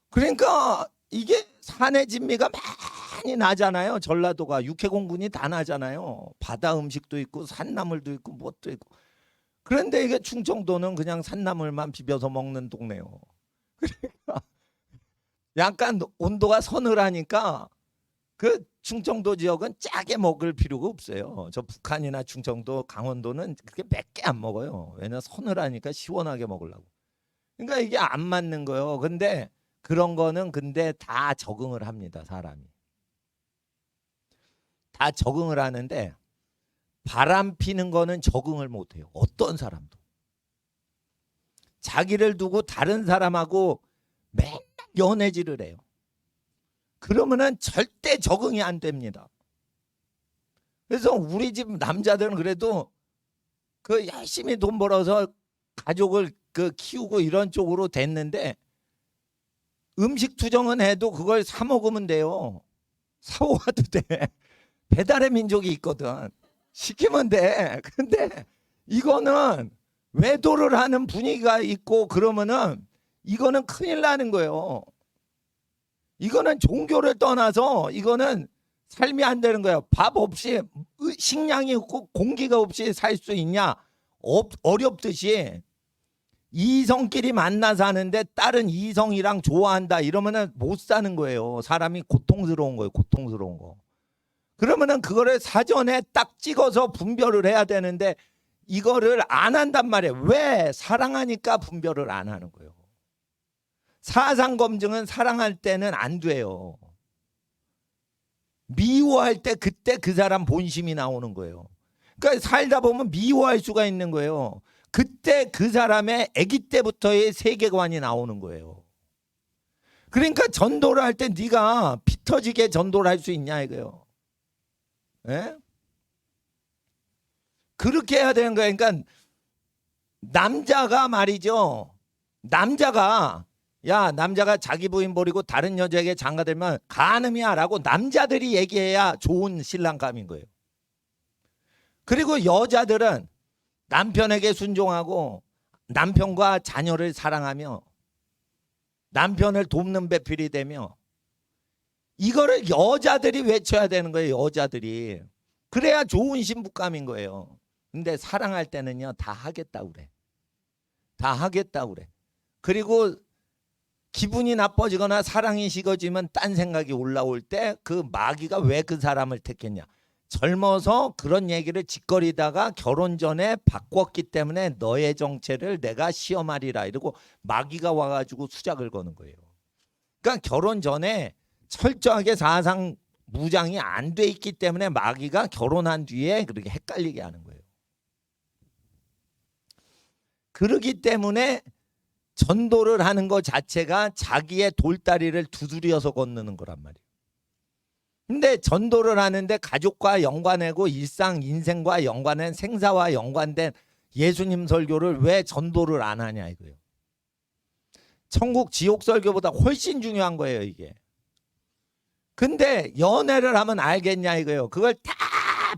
그러니까 이게 산의 진미가 많이 나잖아요. 전라도가 육해공군이 다 나잖아요. 바다 음식도 있고 산나물도 있고 뭣도 있고. 그런데 이게 충청도는 그냥 산나물만 비벼서 먹는 동네요. 그러니까 약간 온도가 서늘하니까 그 충청도 지역은 짜게 먹을 필요가 없어요. 저 북한이나 충청도, 강원도는 그렇게 맵게 안 먹어요. 왜냐면 서늘하니까 시원하게 먹으려고. 그러니까 이게 안 맞는 거예요. 근데 그런 거는 근데 다 적응을 합니다. 사람이. 다 적응을 하는데 바람 피는 거는 적응을 못 해요. 어떤 사람도. 자기를 두고 다른 사람하고 맨날 연애질을 해요. 그러면은 절대 적응이 안 됩니다. 그래서 우리 집 남자들은 그래도 그 열심히 돈 벌어서 가족을 그 키우고 이런 쪽으로 됐는데 음식 투정은 해도 그걸 사 먹으면 돼요. 사와도 돼. 배달의 민족이 있거든. 시키면 돼. 근데 이거는 외도를 하는 분위기가 있고 그러면은 이거는 큰일 나는 거예요. 이거는 종교를 떠나서 이거는 삶이 안 되는 거예요. 밥 없이 식량이 없고 공기가 없이 살 수 있냐? 어렵듯이 이성끼리 만나 사는데 다른 이성이랑 좋아한다 이러면은 못 사는 거예요. 사람이 고통스러운 거예요. 고통스러운 거. 그러면은 그거를 사전에 딱 찍어서 분별을 해야 되는데 이거를 안 한단 말이에요. 왜? 사랑하니까 분별을 안 하는 거예요. 사상 검증은 사랑할 때는 안 돼요. 미워할 때 그때 그 사람 본심이 나오는 거예요. 그러니까 살다 보면 미워할 수가 있는 거예요. 그때 그 사람의 아기 때부터의 세계관이 나오는 거예요. 그러니까 전도를 할 때 네가 피 터지게 전도를 할 수 있냐 이거요. 예? 그렇게 해야 되는 거예요. 그러니까 남자가 말이죠. 남자가 자기 부인 버리고 다른 여자에게 장가들면 간음이야라고 남자들이 얘기해야 좋은 신랑감인 거예요. 그리고 여자들은 남편에게 순종하고 남편과 자녀를 사랑하며 남편을 돕는 배필이 되며 이거를 여자들이 외쳐야 되는 거예요. 여자들이. 그래야 좋은 신부감인 거예요. 근데 사랑할 때는요 다 하겠다고 그래. 다 하겠다고 그래. 그리고 기분이 나빠지거나 사랑이 식어지면 딴 생각이 올라올 때 그 마귀가 왜 그 사람을 택했냐. 젊어서 그런 얘기를 짓거리다가 결혼 전에 바꿨기 때문에 너의 정체를 내가 시험하리라 이러고 마귀가 와가지고 수작을 거는 거예요. 그러니까 결혼 전에 철저하게 사상 무장이 안 돼 있기 때문에 마귀가 결혼한 뒤에 그렇게 헷갈리게 하는 거예요. 그러기 때문에 전도를 하는 것 자체가 자기의 돌다리를 두드려서 건너는 거란 말이에요. 근데 전도를 하는데 가족과 연관하고 일상 인생과 연관된 생사와 연관된 예수님 설교를 왜 전도를 안 하냐 이거예요. 천국 지옥 설교보다 훨씬 중요한 거예요 이게. 근데 연애를 하면 알겠냐 이거예요. 그걸 다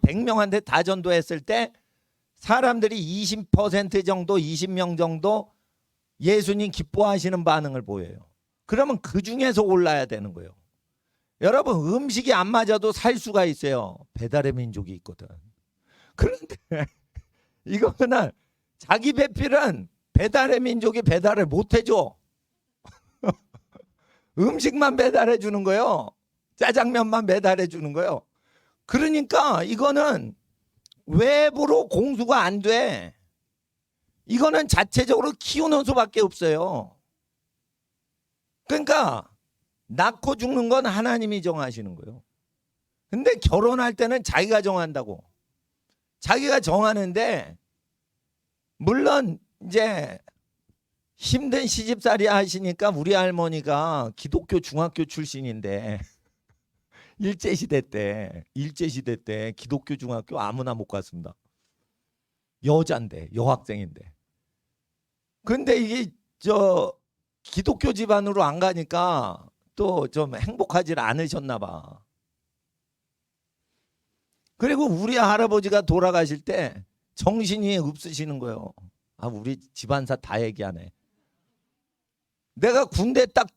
100명한테 다 전도했을 때 사람들이 20% 정도 20명 정도 예수님 기뻐하시는 반응을 보여요. 그러면 그 중에서 골라야 되는 거예요. 여러분 음식이 안 맞아도 살 수가 있어요. 배달의 민족이 있거든. 그런데 이거는 자기 배필은 배달의 민족이 배달을 못 해줘. 음식만 배달해 주는 거예요. 짜장면만 배달해 주는 거예요. 그러니까 이거는 외부로 공수가 안 돼. 이거는 자체적으로 키우는 수밖에 없어요. 그러니까 낳고 죽는 건 하나님이 정하시는 거예요. 근데 결혼할 때는 자기가 정한다고. 자기가 정하는데 물론 이제 힘든 시집살이 하시니까 우리 할머니가 기독교 중학교 출신인데 일제시대 때 기독교 중학교 아무나 못 갔습니다. 여자인데 여학생인데. 근데 이게 기독교 집안으로 안 가니까 또 좀 행복하지 않으셨나 봐. 그리고 우리 할아버지가 돌아가실 때 정신이 없으시는 거예요. 아 우리 집안사 다 얘기하네. 내가 군대 딱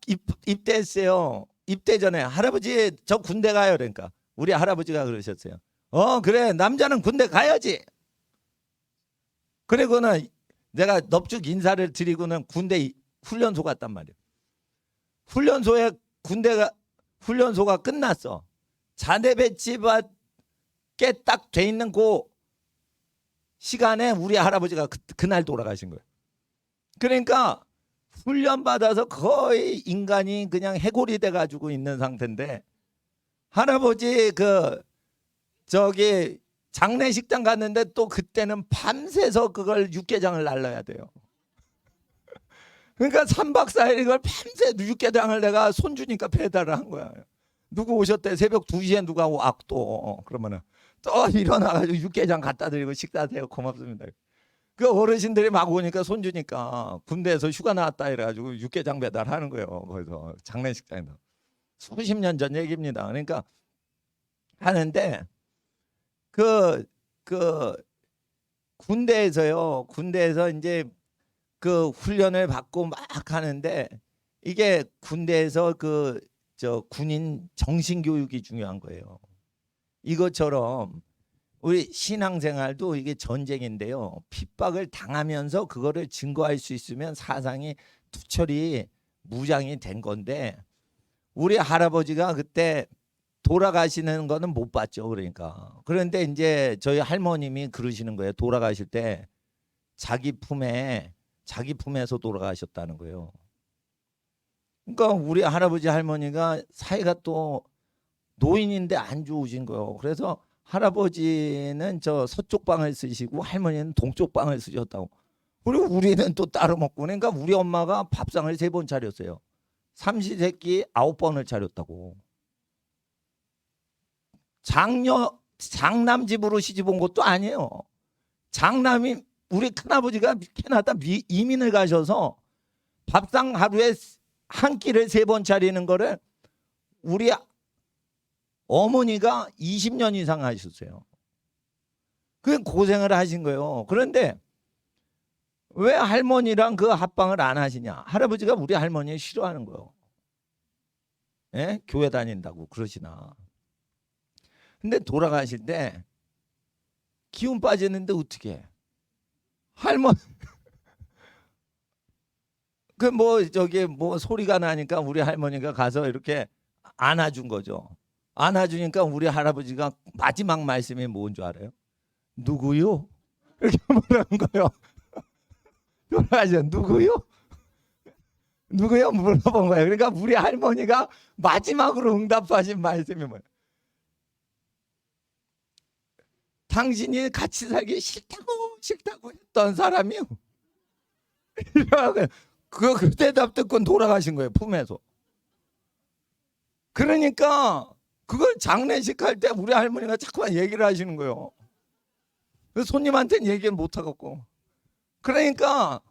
입대했어요. 입대 전에 할아버지 저 군대 가요. 그러니까 우리 할아버지가 그러셨어요. 그래 남자는 군대 가야지. 그리고는 내가 넙죽 인사를 드리고는 군대 훈련소 갔단 말이에요. 훈련소에 훈련소가 끝났어. 자대 배치받게 딱 돼 있는 그 시간에 우리 할아버지가 그날 돌아가신 거예요. 그러니까 훈련 받아서 거의 인간이 그냥 해골이 돼 가지고 있는 상태인데 할아버지 저기 장례식장 갔는데 또 그때는 밤새서 그걸 육개장을 날라야 돼요. 그러니까 3박 4일 이걸 밤새 육개장을 내가 손주니까 배달을 한 거야. 누구 오셨대? 새벽 2시에 누가 왔또 그러면은 또 일어나가지고 육개장 갖다 드리고 식사하세요. 고맙습니다. 그 어르신들이 막 오니까 손주니까 군대에서 휴가 나왔다 이래가지고 육개장 배달하는 거예요. 거기서 장례식장에서 수십 년 전 얘기입니다. 그러니까 하는데 그 군대에서 이제 그 훈련을 받고 막 하는데 이게 군대에서 저 군인 정신 교육이 중요한 거예요. 이것처럼 우리 신앙생활도 이게 전쟁인데요. 핍박을 당하면서 그거를 증거할 수 있으면 사상이 투철이 무장이 된 건데 우리 할아버지가 그때 돌아가시는 거는 못 봤죠. 그러니까 그런데 이제 저희 할머님이 그러시는 거예요. 돌아가실 때 자기 품에서 돌아가셨다는 거예요. 그러니까 우리 할아버지 할머니가 사이가 또 노인인데 안 좋으신 거예요. 그래서 할아버지는 저 서쪽 방을 쓰시고 할머니는 동쪽 방을 쓰셨다고. 그리고 우리는 또 따로 먹고 그러니까 우리 엄마가 밥상을 3번 차렸어요. 삼시세끼 9번을 차렸다고. 장남 집으로 시집 온 것도 아니에요. 장남이 우리 큰아버지가 캐나다 이민을 가셔서 밥상 하루에 한 끼를 3번 차리는 거를 우리 어머니가 20년 이상 하셨어요. 그 고생을 하신 거예요. 그런데 왜 할머니랑 그 합방을 안 하시냐? 할아버지가 우리 할머니 싫어하는 거예요. 예? 교회 다닌다고 그러시나. 근데 돌아가실 때 기운 빠지는데 어떻게 해? 할머니 소리가 나니까 우리 할머니가 가서 이렇게 안아준 거죠. 안아주니까 우리 할아버지가 마지막 말씀이 뭔 줄 알아요? 누구요? 이렇게 물어본 거예요. 돌아가셔. 누구요? 누구요? 물어본 거예요. 그러니까 우리 할머니가 마지막으로 응답하신 말씀이 뭐예요? 당신이 같이 살기 싫다고 했던 사람이요. 그 대답 듣고 돌아가신 거예요. 품에서. 그러니까 그걸 장례식 할 때 우리 할머니가 자꾸만 얘기를 하시는 거예요. 손님한테는 얘기를 못 하겠고. 그러니까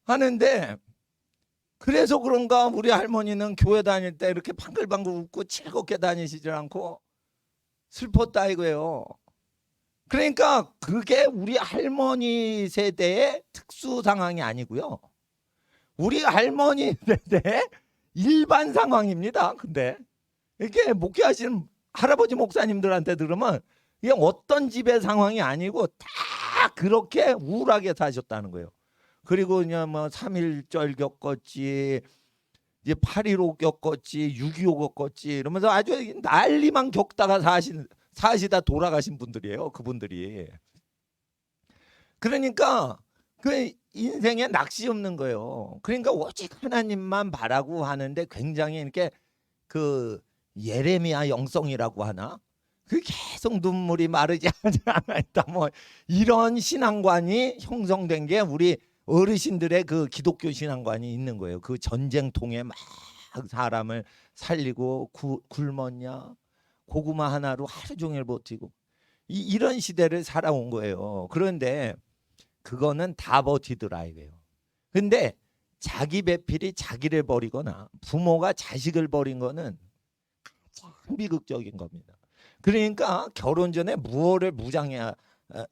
하는데 그래서 그런가 우리 할머니는 교회 다닐 때 이렇게 방글방글 웃고 즐겁게 다니시질 않고 슬펐다 이거예요. 그러니까 그게 우리 할머니 세대의 특수 상황이 아니고요. 우리 할머니 세대의 일반 상황입니다. 근데 이렇게 목회하시는 할아버지 목사님들한테 들으면 이게 어떤 집의 상황이 아니고 다 그렇게 우울하게 사셨다는 거예요. 그리고 그냥 뭐 3.1절 겪었지, 이제 8.15 겪었지, 6.25 겪었지 이러면서 아주 난리만 겪다가 사시다 돌아가신 분들이에요. 그분들이. 그러니까 그 인생에 낚시 없는 거예요. 그러니까 오직 하나님만 바라고 하는데 굉장히 이렇게 그 예레미야 영성이라고 하나? 그 계속 눈물이 마르지 않았다. 뭐 이런 신앙관이 형성된 게 우리 어르신들의 그 기독교 신앙관이 있는 거예요. 그 전쟁통에 막 사람을 살리고 굶었냐? 고구마 하나로 하루 종일 버티고 이런 시대를 살아온 거예요. 그런데 그거는 다 버티더라 이거예요. 근데 자기 배필이 자기를 버리거나 부모가 자식을 버린 거는 가장 비극적인 겁니다. 그러니까 결혼 전에 무엇을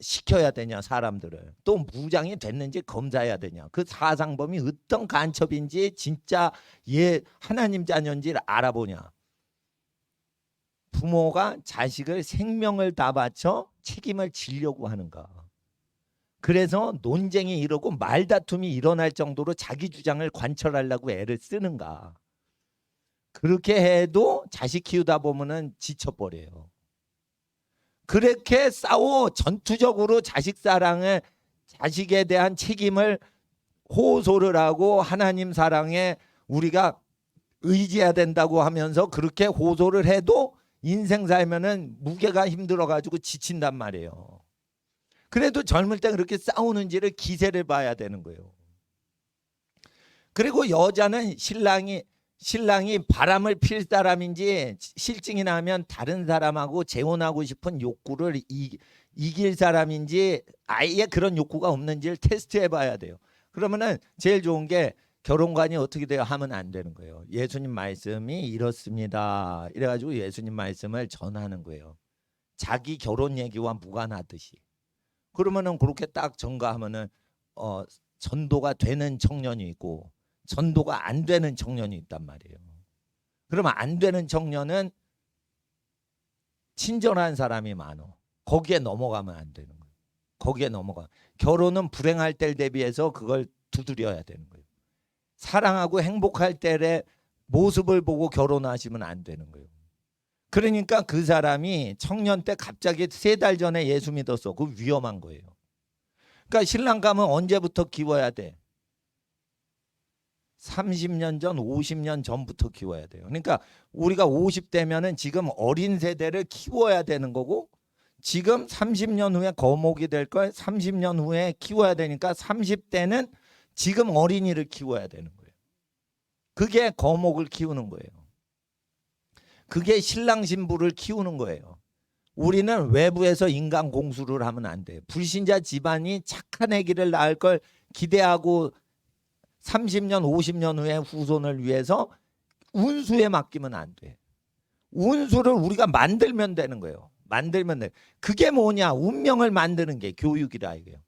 시켜야 되냐 사람들을 또 무장이 됐는지 검사해야 되냐 그 사상범이 어떤 간첩인지 진짜 하나님 자녀인지 알아보냐 부모가 자식을 생명을 다 바쳐 책임을 지려고 하는가? 그래서 논쟁이 이러고 말다툼이 일어날 정도로 자기 주장을 관철하려고 애를 쓰는가? 그렇게 해도 자식 키우다 보면은 지쳐버려요. 그렇게 싸워 전투적으로 자식 사랑을, 자식에 대한 책임을 호소를 하고 하나님 사랑에 우리가 의지해야 된다고 하면서 그렇게 호소를 해도 인생 살면은 무게가 힘들어가지고 지친단 말이에요. 그래도 젊을 때 그렇게 싸우는지를 기세를 봐야 되는 거예요. 그리고 여자는 신랑이 바람을 필 사람인지 실증이 나면 다른 사람하고 재혼하고 싶은 욕구를 이길 사람인지 아예 그런 욕구가 없는지를 테스트해 봐야 돼요. 그러면은 제일 좋은 게 결혼관이 어떻게 돼요? 하면 안 되는 거예요. 예수님 말씀이 이렇습니다. 이래가지고 예수님 말씀을 전하는 거예요. 자기 결혼 얘기와 무관하듯이. 그러면은 그렇게 딱 전가하면은 전도가 되는 청년이 있고 전도가 안 되는 청년이 있단 말이에요. 그러면 안 되는 청년은 친절한 사람이 많어. 거기에 넘어가면 안 되는 거예요. 거기에 넘어가. 결혼은 불행할 때를 대비해서 그걸 두드려야 되는 거예요. 사랑하고 행복할 때의 모습을 보고 결혼하시면 안 되는 거예요. 그러니까 그 사람이 청년 때 갑자기 3달 전에 예수 믿었어. 그거 위험한 거예요. 그러니까 신랑 가면 언제부터 키워야 돼? 30년 전, 50년 전부터 키워야 돼요. 그러니까 우리가 50대면은 지금 어린 세대를 키워야 되는 거고, 지금 30년 후에 거목이 될 걸 30년 후에 키워야 되니까 30대는 지금 어린이를 키워야 되는 거예요. 그게 거목을 키우는 거예요. 그게 신랑 신부를 키우는 거예요. 우리는 외부에서 인간 공수를 하면 안 돼요. 불신자 집안이 착한 아기를 낳을 걸 기대하고 30년, 50년 후에 후손을 위해서 운수에 맡기면 안 돼. 운수를 우리가 만들면 되는 거예요. 만들면 돼. 그게 뭐냐? 운명을 만드는 게 교육이라 이거예요.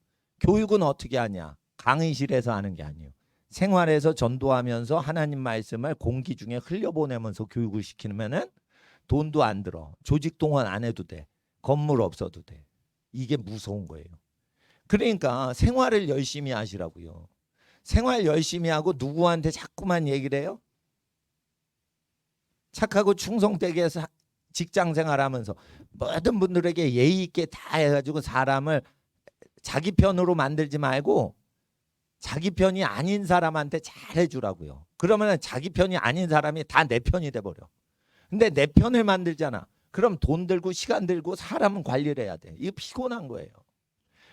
교육은 어떻게 하냐? 강의실에서 하는 게 아니에요. 생활에서 전도하면서 하나님 말씀을 공기 중에 흘려보내면서 교육을 시키면은 돈도 안 들어. 조직 동원 안 해도 돼. 건물 없어도 돼. 이게 무서운 거예요. 그러니까 생활을 열심히 하시라고요. 생활 열심히 하고 누구한테 자꾸만 얘기를 해요? 착하고 충성되게 직장 생활하면서 모든 분들에게 예의 있게 다 해가지고 사람을 자기 편으로 만들지 말고 자기 편이 아닌 사람한테 잘해주라고요. 그러면 자기 편이 아닌 사람이 다 내 편이 돼버려. 근데 내 편을 만들잖아. 그럼 돈 들고 시간 들고 사람은 관리를 해야 돼. 이거 피곤한 거예요.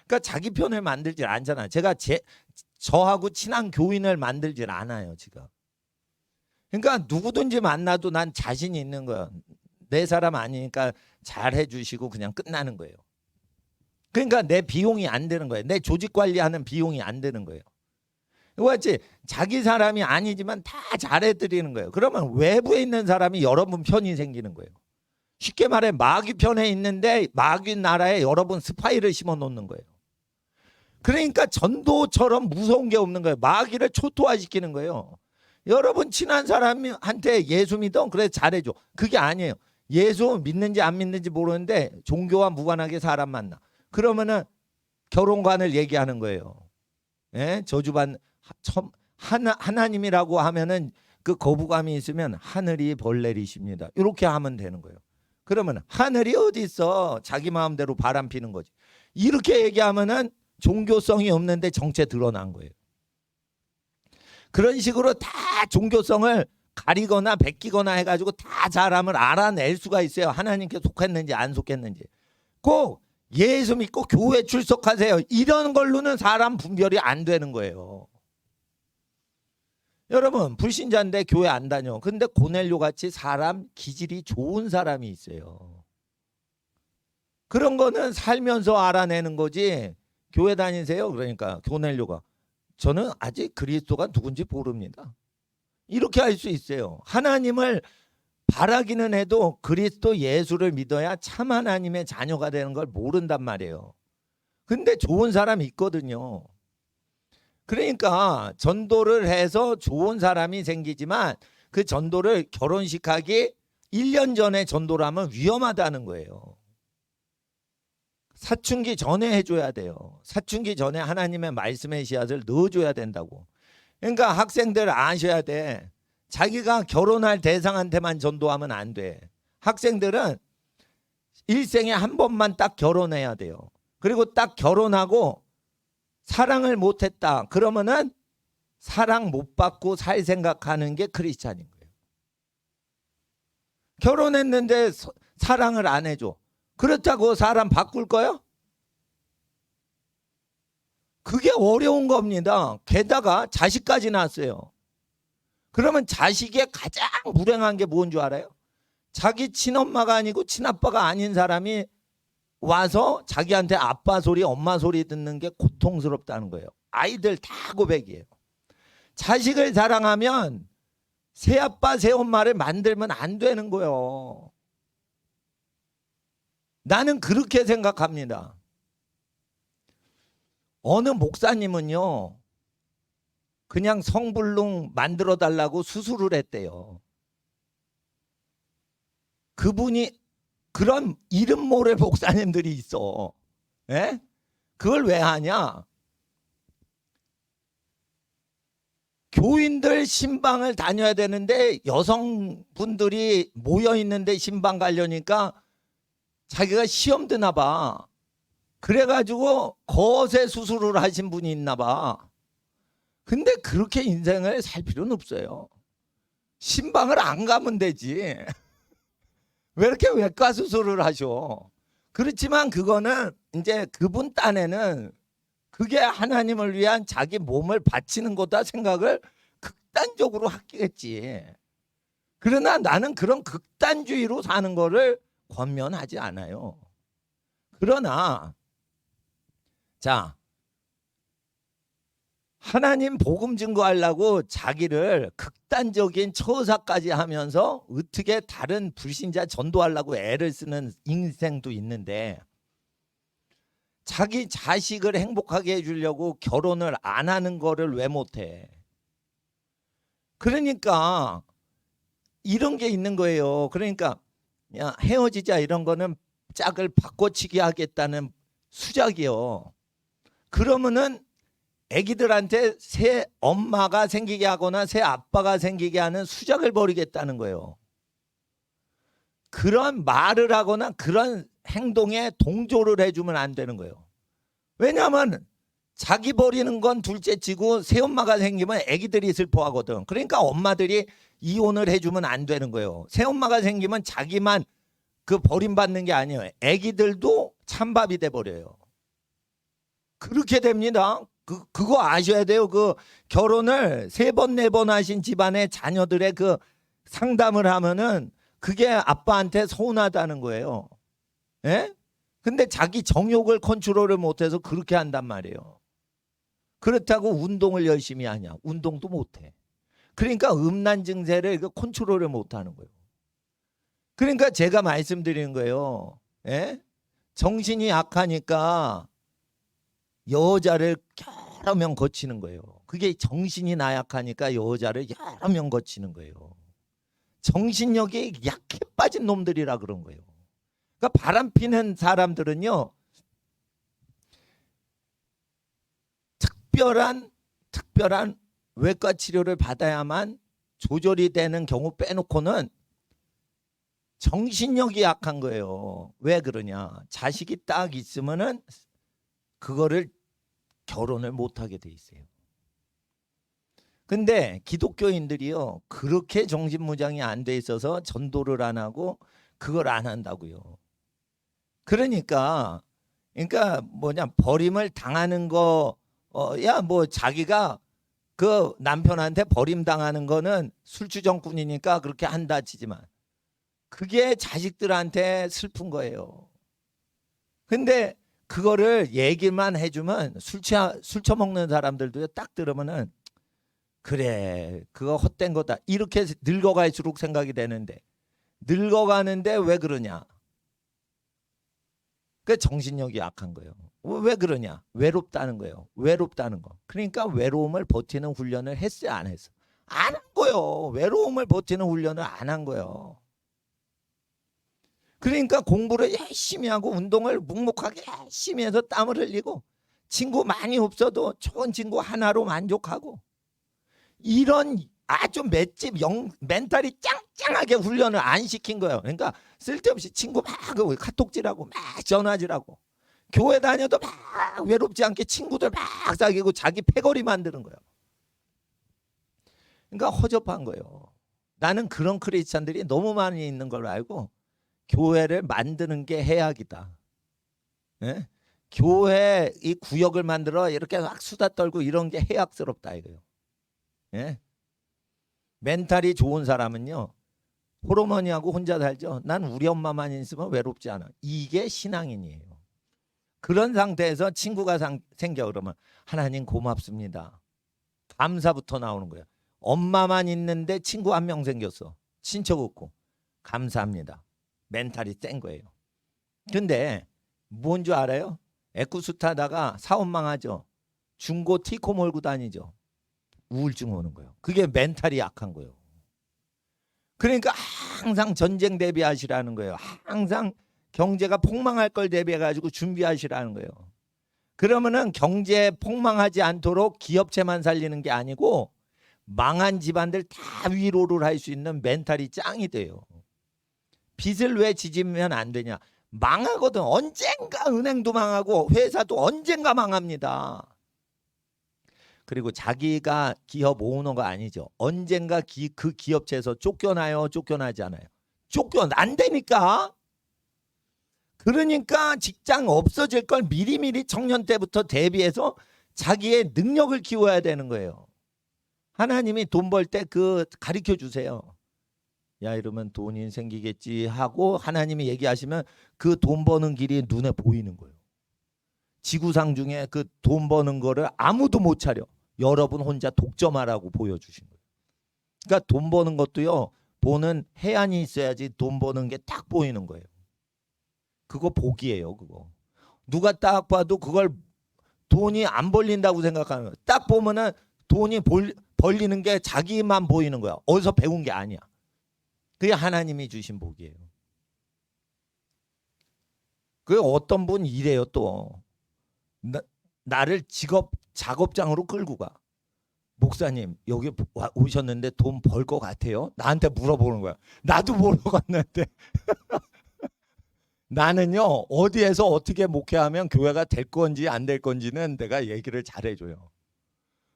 그러니까 자기 편을 만들질 않잖아. 제가 저하고 친한 교인을 만들질 않아요, 지금. 그러니까 누구든지 만나도 난 자신이 있는 거야. 내 사람 아니니까 잘 해주시고 그냥 끝나는 거예요. 그러니까 내 비용이 안 되는 거예요. 내 조직 관리하는 비용이 안 되는 거예요. 그렇지? 자기 사람이 아니지만 다 잘해드리는 거예요. 그러면 외부에 있는 사람이 여러분 편이 생기는 거예요. 쉽게 말해 마귀 편에 있는데 마귀 나라에 여러분 스파이를 심어 놓는 거예요. 그러니까 전도처럼 무서운 게 없는 거예요. 마귀를 초토화시키는 거예요. 여러분 친한 사람한테 예수 믿어? 그래 잘해줘. 그게 아니에요. 예수 믿는지 안 믿는지 모르는데 종교와 무관하게 사람 만나. 그러면은 결혼관을 얘기하는 거예요. 예? 저주받는 하나님이라고 하면은 그 거부감이 있으면 하늘이 벌 내리십니다. 이렇게 하면 되는 거예요. 그러면 하늘이 어디 있어? 자기 마음대로 바람 피는 거지. 이렇게 얘기하면은 종교성이 없는데 정체 드러난 거예요. 그런 식으로 다 종교성을 가리거나 베끼거나 해가지고 다 사람을 알아낼 수가 있어요. 하나님께 속했는지 안 속했는지. 꼭 예수 믿고 교회 출석하세요. 이런 걸로는 사람 분별이 안 되는 거예요. 여러분 불신자인데 교회 안 다녀. 근데 고넬료 같이 사람 기질이 좋은 사람이 있어요. 그런 거는 살면서 알아내는 거지. 교회 다니세요? 그러니까 고넬료가 저는 아직 그리스도가 누군지 모릅니다. 이렇게 할 수 있어요. 하나님을 바라기는 해도 그리스도 예수를 믿어야 참 하나님의 자녀가 되는 걸 모른단 말이에요. 근데 좋은 사람이 있거든요. 그러니까 전도를 해서 좋은 사람이 생기지만 그 전도를 결혼식하기 1년 전에 전도를 하면 위험하다는 거예요. 사춘기 전에 해줘야 돼요. 사춘기 전에 하나님의 말씀의 씨앗을 넣어줘야 된다고. 그러니까 학생들 아셔야 돼. 자기가 결혼할 대상한테만 전도하면 안 돼. 학생들은 일생에 한 번만 딱 결혼해야 돼요. 그리고 딱 결혼하고 사랑을 못했다. 그러면은 사랑 못 받고 살 생각하는 게 크리스찬인 거예요. 결혼했는데 사랑을 안 해줘. 그렇다고 사람 바꿀 거요? 그게 어려운 겁니다. 게다가 자식까지 낳았어요. 그러면 자식의 가장 불행한 게 뭔 줄 알아요? 자기 친엄마가 아니고 친아빠가 아닌 사람이 와서 자기한테 아빠 소리 엄마 소리 듣는 게 고통스럽다는 거예요. 아이들 다 고백이에요. 자식을 사랑하면 새아빠 새엄마를 만들면 안 되는 거예요. 나는 그렇게 생각합니다. 어느 목사님은요, 그냥 성불능 만들어 달라고 수술을 했대요. 그분이 그런 이름 모를 목사님들이 있어. 예? 그걸 왜 하냐? 교인들 신방을 다녀야 되는데 여성분들이 모여 있는데 신방 가려니까 자기가 시험 드나 봐. 그래가지고 거세 수술을 하신 분이 있나 봐. 근데 그렇게 인생을 살 필요는 없어요. 신방을 안 가면 되지. 왜 이렇게 외과 수술을 하셔? 그렇지만 그거는 이제 그분 딴에는 그게 하나님을 위한 자기 몸을 바치는 거다 생각을 극단적으로 하겠지. 그러나 나는 그런 극단주의로 사는 거를 권면하지 않아요. 그러나 자, 하나님 복음 증거하려고 자기를 극단적인 처사까지 하면서 어떻게 다른 불신자 전도하려고 애를 쓰는 인생도 있는데, 자기 자식을 행복하게 해주려고 결혼을 안 하는 거를 왜 못해? 그러니까 이런 게 있는 거예요. 그러니까 야, 헤어지자 이런 거는 짝을 바꿔치기 하겠다는 수작이요. 그러면은 애기들한테 새 엄마가 생기게 하거나 새 아빠가 생기게 하는 수작을 벌이겠다는 거예요. 그런 말을 하거나 그런 행동에 동조를 해주면 안 되는 거예요. 왜냐하면 자기 버리는 건 둘째치고 새 엄마가 생기면 애기들이 슬퍼하거든. 그러니까 엄마들이 이혼을 해주면 안 되는 거예요. 새 엄마가 생기면 자기만 그 버림받는 게 아니에요. 애기들도 찬밥이 돼버려요. 그렇게 됩니다. 그거 아셔야 돼요. 그 결혼을 3번 4번 하신 집안의 자녀들의 그 상담을 하면은 그게 아빠한테 서운하다는 거예요. 예? 근데 자기 정욕을 컨트롤을 못해서 그렇게 한단 말이에요. 그렇다고 운동을 열심히 하냐? 운동도 못해. 그러니까 음란 증세를 컨트롤을 못하는 거예요. 그러니까 제가 말씀드리는 거예요. 예? 정신이 약하니까 여자를 여러 명 거치는 거예요. 그게 정신이 나약하니까 여자를 여러 명 거치는 거예요. 정신력이 약해 빠진 놈들이라 그런 거예요. 그러니까 바람 피는 사람들은요, 특별한 외과 치료를 받아야만 조절이 되는 경우 빼놓고는 정신력이 약한 거예요. 왜 그러냐? 자식이 딱 있으면은 그거를 결혼을 못하게 돼 있어요. 근데 기독교인들이요, 그렇게 정신무장이 안 돼 있어서 전도를 안 하고 그걸 안 한다고요. 그러니까 버림을 당하는 거, 야 뭐 자기가 그 남편한테 버림당하는 거는 술주정꾼이니까 그렇게 한다 치지만 그게 자식들한테 슬픈 거예요. 근데 그거를 얘기만 해주면 술 처먹는 사람들도 딱 들으면은 그래 그거 헛된 거다 이렇게 늙어갈수록 생각이 되는데, 늙어가는데 왜 그러냐? 그 정신력이 약한 거예요. 왜 그러냐? 외롭다는 거예요. 외롭다는 거. 그러니까 외로움을 버티는 훈련을 했어요, 안 했어? 안 한 거예요. 외로움을 버티는 훈련을 안 한 거예요. 그러니까 공부를 열심히 하고 운동을 묵묵하게 열심히 해서 땀을 흘리고 친구 많이 없어도 좋은 친구 하나로 만족하고 이런 아주 맷집 멘탈이 짱짱하게 훈련을 안 시킨 거예요. 그러니까 쓸데없이 친구 막 카톡질하고 막 전화질하고 교회 다녀도 막 외롭지 않게 친구들 막 사귀고 자기 패거리 만드는 거예요. 그러니까 허접한 거예요. 나는 그런 크리스찬들이 너무 많이 있는 걸 알고 교회를 만드는 게 해악이다. 예? 교회 이 구역을 만들어 이렇게 막 수다 떨고 이런 게 해악스럽다 이거예요. 예? 멘탈이 좋은 사람은요. 호르몬이하고 혼자 살죠. 난 우리 엄마만 있으면 외롭지 않아. 이게 신앙인이에요. 그런 상태에서 친구가 생겨 그러면 하나님 고맙습니다. 감사부터 나오는 거예요. 엄마만 있는데 친구 한 명 생겼어. 친척 없고 감사합니다. 멘탈이 센 거예요. 근데 뭔 줄 알아요? 에쿠스 타다가 사업망하죠. 중고 티코 몰고 다니죠. 우울증 오는 거예요. 그게 멘탈이 약한 거예요. 그러니까 항상 전쟁 대비하시라는 거예요. 항상 경제가 폭망할 걸 대비해가지고 준비하시라는 거예요. 그러면은 경제 폭망하지 않도록 기업체만 살리는 게 아니고 망한 집안들 다 위로를 할 수 있는 멘탈이 짱이 돼요. 빚을 왜 지지면 안 되냐? 망하거든. 언젠가 은행도 망하고 회사도 언젠가 망합니다. 그리고 자기가 기업 오너가 아니죠. 언젠가 그 기업체에서 쫓겨나요? 쫓겨나지 않아요? 쫓겨난다니까. 그러니까 직장 없어질 걸 미리미리 청년 때부터 대비해서 자기의 능력을 키워야 되는 거예요. 하나님이 돈 벌 때 그 가르쳐 주세요. 야 이러면 돈이 생기겠지 하고 하나님이 얘기하시면 그 돈 버는 길이 눈에 보이는 거예요. 지구상 중에 그 돈 버는 거를 아무도 못 차려. 여러분 혼자 독점하라고 보여주신 거예요. 그러니까 돈 버는 것도요. 보는 해안이 있어야지 돈 버는 게 딱 보이는 거예요. 그거 복이에요. 그거. 누가 딱 봐도 그걸 돈이 안 벌린다고 생각하는 거예요. 딱 보면은 돈이 벌리는 게 자기만 보이는 거야. 어디서 배운 게 아니야. 그게 하나님이 주신 복이에요. 그 어떤 분 이래요 또. 나를 작업장으로 끌고 가. 목사님 여기 오셨는데 돈 벌 것 같아요? 나한테 물어보는 거야. 나도 모르러 갔는데. 나는요 어디에서 어떻게 목회하면 교회가 될 건지 안 될 건지는 내가 얘기를 잘해줘요.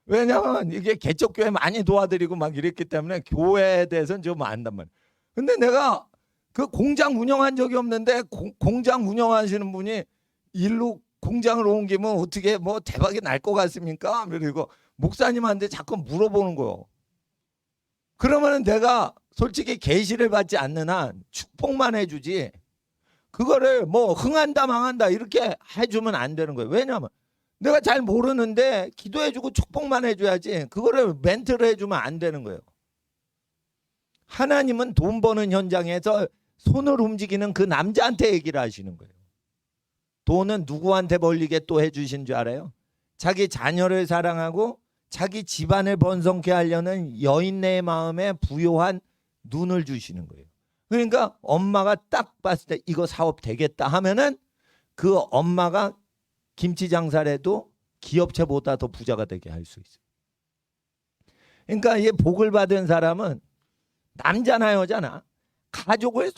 왜냐면 이게 개척교회 많이 도와드리고 막 이랬기 때문에 교회에 대해서는 좀 안단 말이에요. 근데 내가 그 공장 운영한 적이 없는데 공장 운영하시는 분이 일로 공장을 옮기면 어떻게 뭐 대박이 날 것 같습니까? 그리고 목사님한테 자꾸 물어보는 거예요. 그러면은 내가 솔직히 계시를 받지 않는 한 축복만 해주지 그거를 뭐 흥한다 망한다 이렇게 해주면 안 되는 거예요. 왜냐하면 내가 잘 모르는데 기도해주고 축복만 해줘야지 그거를 멘트를 해주면 안 되는 거예요. 하나님은 돈 버는 현장에서 손을 움직이는 그 남자한테 얘기를 하시는 거예요. 돈은 누구한테 벌리게 또 해주신 줄 알아요? 자기 자녀를 사랑하고 자기 집안을 번성케 하려는 여인네의 마음에 부요한 눈을 주시는 거예요. 그러니까 엄마가 딱 봤을 때 이거 사업 되겠다 하면은 그 엄마가 김치 장사를 해도 기업체보다 더 부자가 되게 할 수 있어요. 그러니까 이 복을 받은 사람은 남자나 여자나 가족을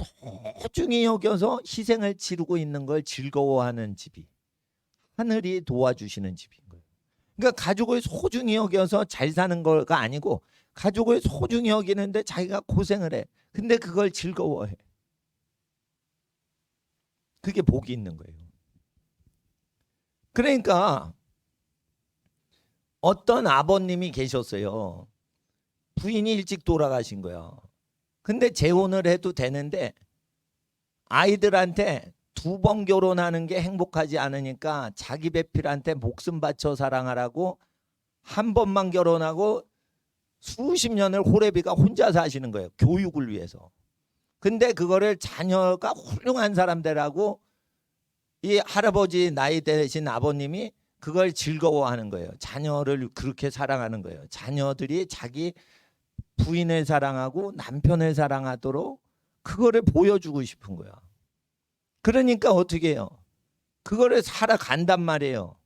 소중히 여겨서 희생을 치르고 있는 걸 즐거워하는 집이 하늘이 도와주시는 집인 거예요. 그러니까 가족을 소중히 여겨서 잘 사는 거가 아니고 가족을 소중히 여기는데 자기가 고생을 해. 근데 그걸 즐거워해. 그게 복이 있는 거예요. 그러니까 어떤 아버님이 계셨어요. 부인이 일찍 돌아가신 거예요. 근데 재혼을 해도 되는데 아이들한테 2번 결혼하는 게 행복하지 않으니까 자기 배필한테 목숨 바쳐 사랑하라고 한 번만 결혼하고 수십 년을 호레비가 혼자 사시는 거예요. 교육을 위해서. 근데 그거를 자녀가 훌륭한 사람들하고 이 할아버지 나이 되신 아버님이 그걸 즐거워하는 거예요. 자녀를 그렇게 사랑하는 거예요. 자녀들이 자기 부인을 사랑하고 남편을 사랑하도록 그거를 보여주고 싶은 거야. 그러니까 어떻게 해요? 그거를 살아간단 말이에요.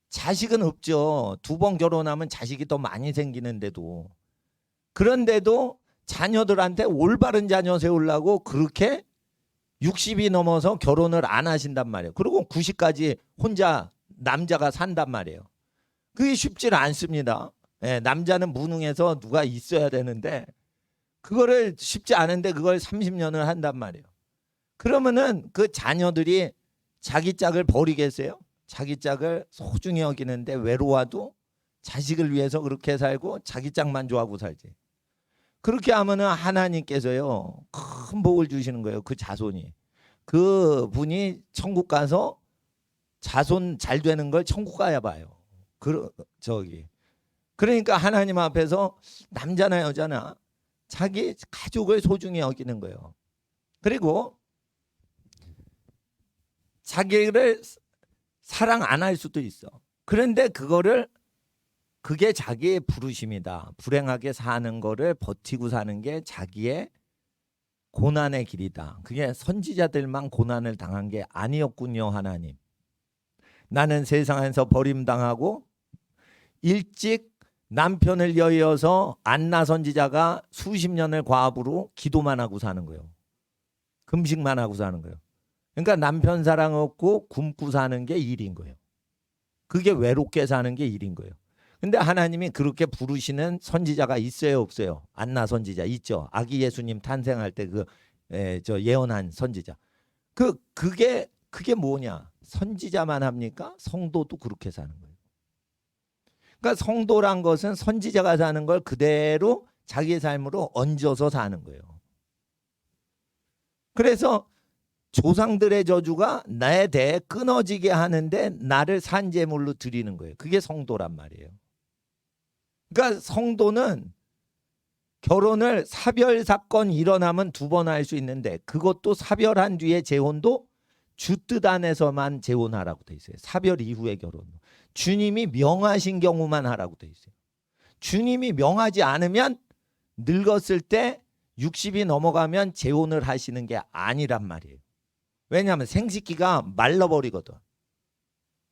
자식은 없죠. 2번 결혼하면 자식이 더 많이 생기는데도. 그런데도 자녀들한테 올바른 자녀 세우려고 그렇게 60이 넘어서 결혼을 안 하신단 말이에요. 그리고 90까지 혼자 남자가 산단 말이에요. 그게 쉽지 않습니다. 예, 남자는 무능해서 누가 있어야 되는데 그거를 쉽지 않은데 그걸 30년을 한단 말이에요. 그러면은 그 자녀들이 자기 짝을 버리겠어요? 자기 짝을 소중히 여기는데 외로워도 자식을 위해서 그렇게 살고 자기 짝만 좋아하고 살지. 그렇게 하면은 하나님께서요 큰 복을 주시는 거예요. 그 자손이. 그 분이 천국 가서 자손 잘 되는 걸 천국 가야 봐요. 그러니까 하나님 앞에서 남자나 여자나 자기 가족을 소중히 여기는 거예요. 그리고 자기를 사랑 안 할 수도 있어. 그런데 그게 자기의 부르심이다. 불행하게 사는 거를 버티고 사는 게 자기의 고난의 길이다. 그게 선지자들만 고난을 당한 게 아니었군요. 하나님. 나는 세상에서 버림당하고 일찍 남편을 여의어서 안나 선지자가 수십 년을 과부로 기도만 하고 사는 거예요. 금식만 하고 사는 거예요. 그러니까 남편 사랑 없고 굶고 사는 게 일인 거예요. 그게 외롭게 사는 게 일인 거예요. 근데 하나님이 그렇게 부르시는 선지자가 있어요, 없어요? 안나 선지자 있죠. 아기 예수님 탄생할 때 예언한 선지자. 그게 뭐냐? 선지자만 합니까? 성도도 그렇게 사는 거예요. 그러니까 성도란 것은 선지자가 사는 걸 그대로 자기의 삶으로 얹어서 사는 거예요. 그래서 조상들의 저주가 나에 대해 끊어지게 하는데 나를 산제물로 드리는 거예요. 그게 성도란 말이에요. 그러니까 성도는 결혼을 사별 사건이 일어나면 2번 할 수 있는데 그것도 사별한 뒤에 재혼도 주 뜻 안에서만 재혼하라고 돼 있어요. 사별 이후의 결혼. 주님이 명하신 경우만 하라고 돼 있어요. 주님이 명하지 않으면 늙었을 때 60이 넘어가면 재혼을 하시는 게 아니란 말이에요. 왜냐하면 생식기가 말라버리거든.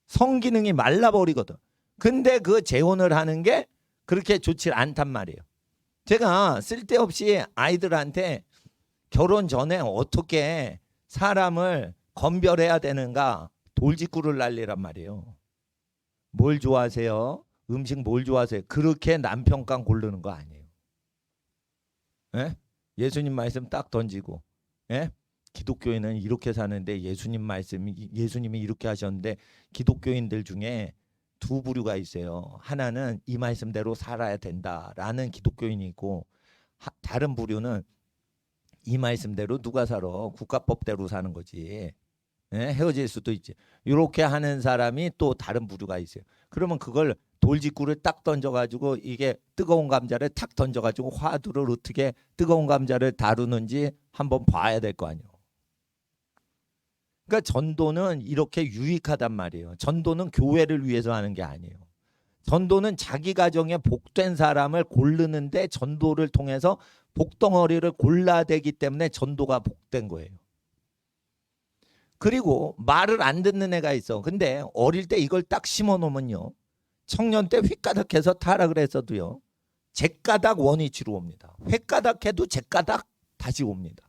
성기능이 말라버리거든. 근데 그 재혼을 하는 게 그렇게 좋지 않단 말이에요. 제가 쓸데없이 아이들한테 결혼 전에 어떻게 사람을 건별해야 되는가 돌직구를 날리란 말이에요. 뭘 좋아하세요? 음식 뭘 좋아하세요? 그렇게 남편감 고르는 거 아니에요. 예? 예수님 말씀 딱 던지고, 예? 기독교인은 이렇게 사는데 예수님이 이렇게 하셨는데 기독교인들 중에 2부류가 있어요. 하나는 이 말씀대로 살아야 된다라는 기독교인이 있고 다른 부류는 이 말씀대로 누가 살아? 국가법대로 사는 거지. 예? 헤어질 수도 있지. 이렇게 하는 사람이 또 다른 부류가 있어요. 그러면 그걸 돌직구를 딱 던져가지고 이게 뜨거운 감자를 탁 던져가지고 화두를 어떻게 뜨거운 감자를 다루는지 한번 봐야 될 거 아니에요. 그러니까 전도는 이렇게 유익하단 말이에요. 전도는 교회를 위해서 하는 게 아니에요. 전도는 자기 가정에 복된 사람을 고르는데 전도를 통해서 복덩어리를 골라대기 때문에 전도가 복된 거예요. 그리고 말을 안 듣는 애가 있어. 근데 어릴 때 이걸 딱 심어놓으면요. 청년 때 휘가닥해서 타락을 했어도요. jet가닥 원위치로 옵니다. 휘가닥해도 jet가닥 다시 옵니다.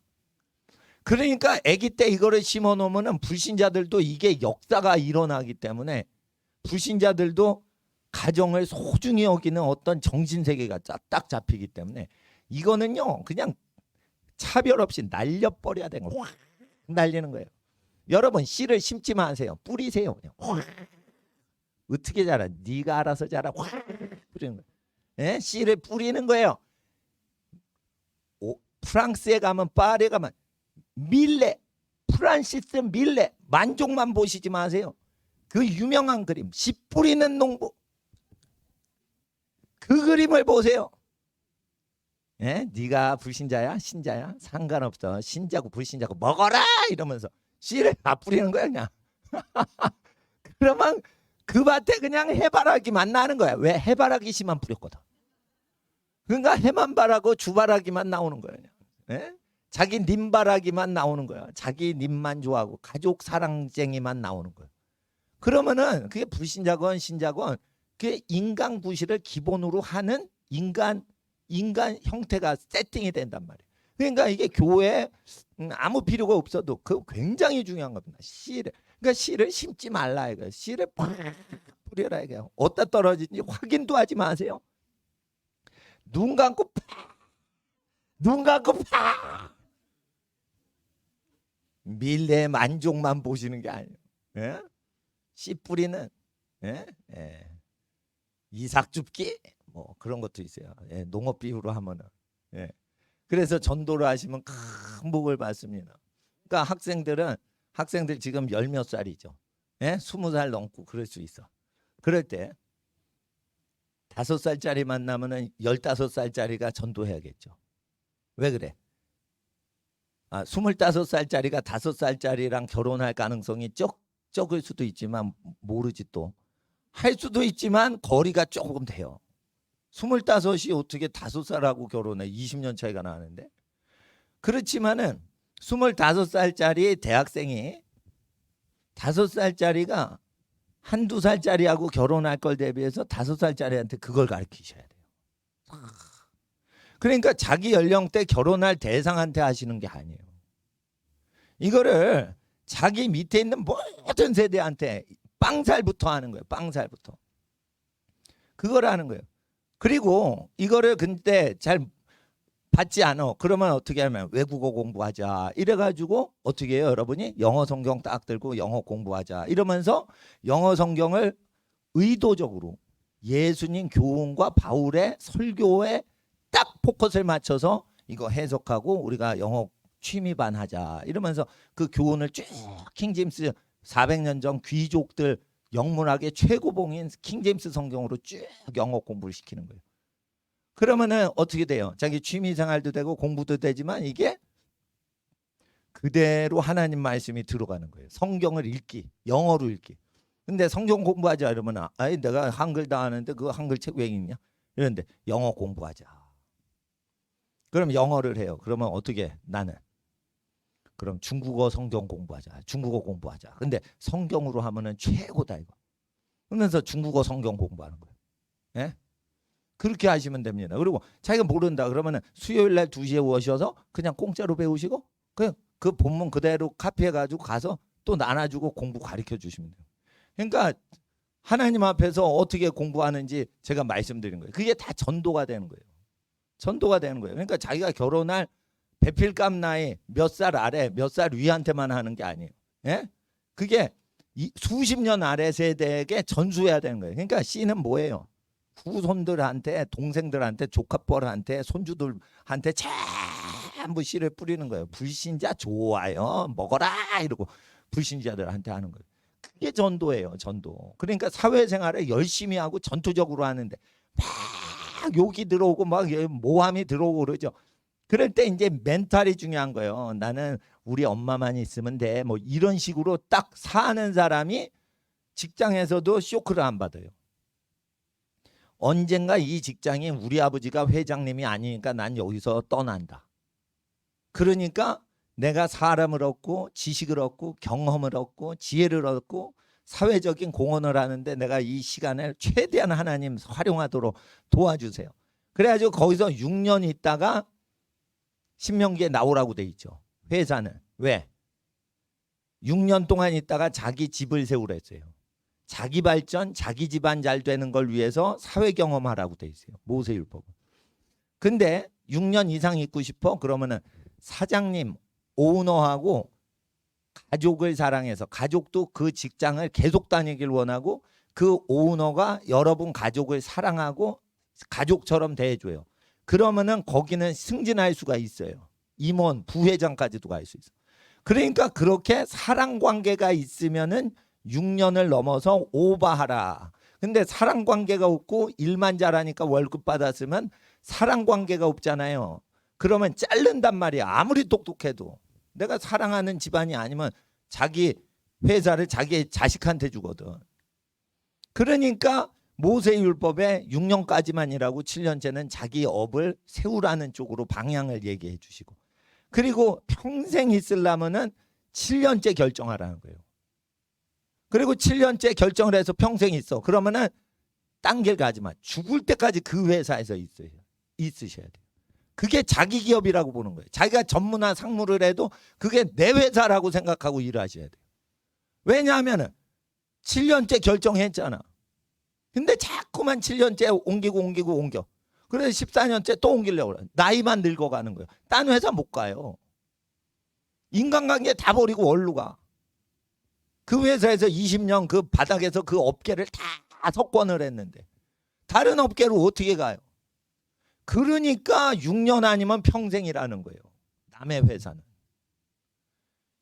그러니까 아기 때 이거를 심어놓으면 불신자들도 이게 역사가 일어나기 때문에 불신자들도 가정을 소중히 여기는 어떤 정신세계가 딱 잡히기 때문에 이거는요. 그냥 차별 없이 날려버려야 되는 거예요. 확 날리는 거예요. 여러분 씨를 심지 마세요. 뿌리세요. 그냥 확. 어떻게 자라? 네가 알아서 자라. 확 뿌리는 거예요. 예? 씨를 뿌리는 거예요. 프랑스에 가면 파리에 가면 밀레, 프란시스 밀레 만족만 보시지 마세요. 그 유명한 그림 씨 뿌리는 농부 그 그림을 보세요. 예? 네가 불신자야 신자야 상관없어. 신자고 불신자고 먹어라 이러면서 씨를 다 뿌리는 거야 그냥. 그러면 그 밭에 그냥 해바라기만 나는 거야. 왜? 해바라기 씨만 뿌렸거든. 그러니까 해만 바라고 주바라기만 나오는 거예요. 예? 자기 님바라기만 나오는 거야. 자기 님만 좋아하고 가족 사랑쟁이만 나오는 거야. 그러면은 그게 불신자건 신자건 그게 인간 구실을 기본으로 하는 인간 형태가 세팅이 된단 말이에요. 그러니까 이게 교회에 아무 필요가 없어도 그 굉장히 중요한 겁니다. 씨를. 그러니까 씨를 심지 말라 이거예요. 씨를 뿌려라 이거예요. 어디다 떨어지는지 확인도 하지 마세요. 눈 감고 미래의 만족만 보시는 게 아니에요. 예? 씨 뿌리는 예? 예. 이삭 줍기 뭐 그런 것도 있어요. 예. 농업 비유로 하면은 예. 그래서 전도를 하시면 큰 복을 받습니다. 그러니까 학생들 지금 열 몇 살이죠. 예? 20살 넘고 그럴 수 있어. 그럴 때 5살짜리 만나면은 15살짜리가 전도해야겠죠. 왜 그래? 25살짜리가 5살짜리랑 결혼할 가능성이 적을 수도 있지만 모르지 또. 할 수도 있지만 거리가 조금 돼요. 25이 어떻게 5살하고 결혼해? 20년 차이가 나는데. 그렇지만은 25살짜리 대학생이 5살짜리가 한두 살짜리하고 결혼할 걸 대비해서 5살짜리한테 그걸 가르치셔야 돼요. 그러니까 자기 연령대 결혼할 대상한테 하시는 게 아니에요. 이거를 자기 밑에 있는 모든 세대한테 빵살부터 하는 거예요. 빵살부터. 그걸 하는 거예요. 그리고 이거를 근데 잘 받지 않아. 그러면 어떻게 하면 외국어 공부하자. 이래가지고 어떻게 해요? 여러분이 영어 성경 딱 들고 영어 공부하자. 이러면서 영어 성경을 의도적으로 예수님 교훈과 바울의 설교에 딱 포커스를 맞춰서 이거 해석하고 우리가 영어 취미반 하자. 이러면서 그 교훈을 쭉 킹제임스 400년 전 귀족들 영문학의 최고봉인 킹제임스 성경으로 쭉 영어 공부를 시키는 거예요. 그러면은 어떻게 돼요? 자기 취미 생활도 되고 공부도 되지만 이게 그대로 하나님 말씀이 들어가는 거예요. 성경을 읽기, 영어로 읽기. 근데 성경 공부하자 이러면 내가 한글 다 하는데 그 한글 책 왜 읽냐? 이런데 영어 공부하자. 그럼 영어를 해요. 그러면 어떻게 나는? 그럼 중국어 성경 공부하자. 중국어 공부하자. 근데 성경으로 하면은 최고다 이거. 그러면서 중국어 성경 공부하는 거예요. 예? 그렇게 하시면 됩니다. 그리고 자기가 모른다 그러면은 수요일 날 2시에 오셔서 그냥 공짜로 배우시고 그냥 그 본문 그대로 카피해 가지고 가서 또 나눠주고 공부 가르쳐 주시면 돼요. 그러니까 하나님 앞에서 어떻게 공부하는지 제가 말씀드린 거예요. 그게 다 전도가 되는 거예요. 전도가 되는 거예요. 그러니까 자기가 결혼할 배필감 나이 몇 살 아래 몇 살 위한테만 하는 게 아니에요. 예? 그게 수십 년 아래 세대에게 전수해야 되는 거예요. 그러니까 씨는 뭐예요? 후손들한테 동생들한테 조카뻘한테 손주들한테 전부 씨를 뿌리는 거예요. 불신자 좋아요. 먹어라 이러고 불신자들한테 하는 거예요. 그게 전도예요. 전도. 그러니까 사회생활을 열심히 하고 전투적으로 하는데 막 욕이 들어오고 막 모함이 들어오고 그러죠. 그럴 때 이제 멘탈이 중요한 거예요. 나는 우리 엄마만 있으면 돼. 뭐 이런 식으로 딱 사는 사람이 직장에서도 쇼크를 안 받아요. 언젠가 이 직장이 우리 아버지가 회장님이 아니니까 난 여기서 떠난다. 그러니까 내가 사람을 얻고 지식을 얻고 경험을 얻고 지혜를 얻고 사회적인 공헌을 하는데 내가 이 시간을 최대한 하나님 활용하도록 도와주세요. 그래가지고 거기서 6년 있다가 신명기에 나오라고 돼 있죠. 회사는. 왜? 6년 동안 있다가 자기 집을 세우라 했어요. 자기 발전, 자기 집안 잘 되는 걸 위해서 사회 경험하라고 돼 있어요. 모세율법은. 근데 6년 이상 있고 싶어? 그러면은 사장님, 오너하고 가족을 사랑해서 가족도 그 직장을 계속 다니길 원하고 그 오너가 여러분 가족을 사랑하고 가족처럼 대해줘요. 그러면은 거기는 승진할 수가 있어요. 임원, 부회장까지도 갈 수 있어. 그러니까 그렇게 사랑 관계가 있으면은 6년을 넘어서 오버하라. 근데 사랑 관계가 없고 일만 잘하니까 월급 받았으면 사랑 관계가 없잖아요. 그러면 자른단 말이야. 아무리 똑똑해도. 내가 사랑하는 집안이 아니면 자기 회사를 자기 자식한테 주거든. 그러니까 모세율법에 6년까지만 일하고 7년째는 자기 업을 세우라는 쪽으로 방향을 얘기해 주시고 그리고 평생 있으려면은 7년째 결정하라는 거예요. 그리고 7년째 결정을 해서 평생 있어. 그러면은 딴 길 가지 마. 죽을 때까지 그 회사에서 있으셔야 돼요. 그게 자기 기업이라고 보는 거예요. 자기가 전무나 상무를 해도 그게 내 회사라고 생각하고 일을 하셔야 돼요. 왜냐하면은 7년째 결정했잖아. 근데 자꾸만 7년째 옮겨. 그래서 14년째 또 옮기려고 그래. 나이만 늙어가는 거예요. 딴 회사 못 가요. 인간관계 다 버리고 어디로 가. 그 회사에서 20년 그 바닥에서 그 업계를 다 석권을 했는데 다른 업계로 어떻게 가요? 그러니까 6년 아니면 평생이라는 거예요. 남의 회사는.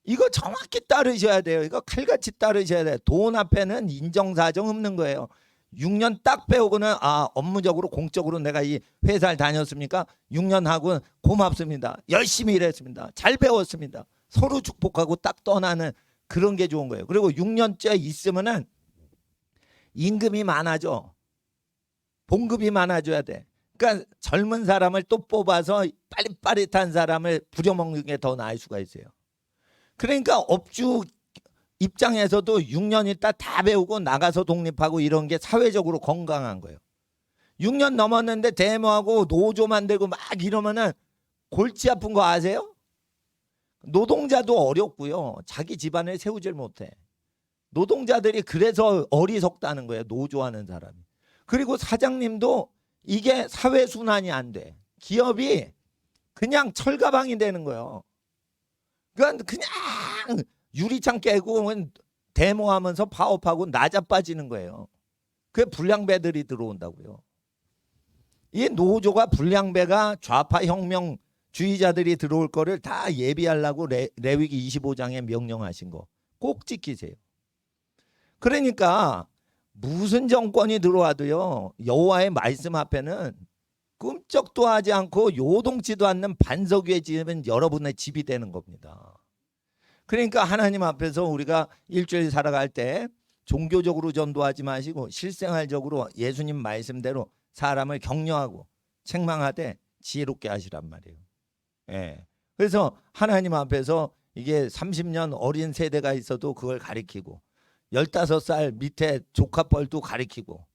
이거 정확히 따르셔야 돼요. 이거 칼같이 따르셔야 돼요. 돈 앞에는 인정사정 없는 거예요. 6년 딱 배우고는 업무적으로 공적으로 내가 이 회사를 다녔습니까? 6년 하고 고맙습니다. 열심히 일했습니다. 잘 배웠습니다. 서로 축복하고 딱 떠나는 그런 게 좋은 거예요. 그리고 6년째 있으면은 임금이 많아져. 봉급이 많아져야 돼. 그러니까 젊은 사람을 또 뽑아서 빠릿빠릿한 사람을 부려먹는 게 더 나을 수가 있어요. 그러니까 업주 입장에서도 6년 있다 다 배우고 나가서 독립하고 이런 게 사회적으로 건강한 거예요. 6년 넘었는데 데모하고 노조 만들고 막 이러면은 골치 아픈 거 아세요? 노동자도 어렵고요. 자기 집안을 세우질 못해. 노동자들이 그래서 어리석다는 거예요. 노조하는 사람이. 그리고 사장님도 이게 사회순환이 안 돼. 기업이 그냥 철가방이 되는 거예요. 그냥 유리창 깨고 데모하면서 파업하고 나자빠지는 거예요. 그게 불량배들이 들어온다고요. 이 노조가 불량배가 좌파 혁명주의자들이 들어올 거를 다 예비하려고 레위기 25장에 명령하신 거 꼭 지키세요. 그러니까 무슨 정권이 들어와도요. 여호와의 말씀 앞에는 꿈쩍도 하지 않고 요동치도 않는 반석 위에 지으면 여러분의 집이 되는 겁니다. 그러니까 하나님 앞에서 우리가 일주일 살아갈 때 종교적으로 전도하지 마시고 실생활적으로 예수님 말씀대로 사람을 격려하고 책망하되 지혜롭게 하시란 말이에요. 예. 그래서 하나님 앞에서 이게 30년 어린 세대가 있어도 그걸 가리키고 15살 밑에 조카뻘도 가리키고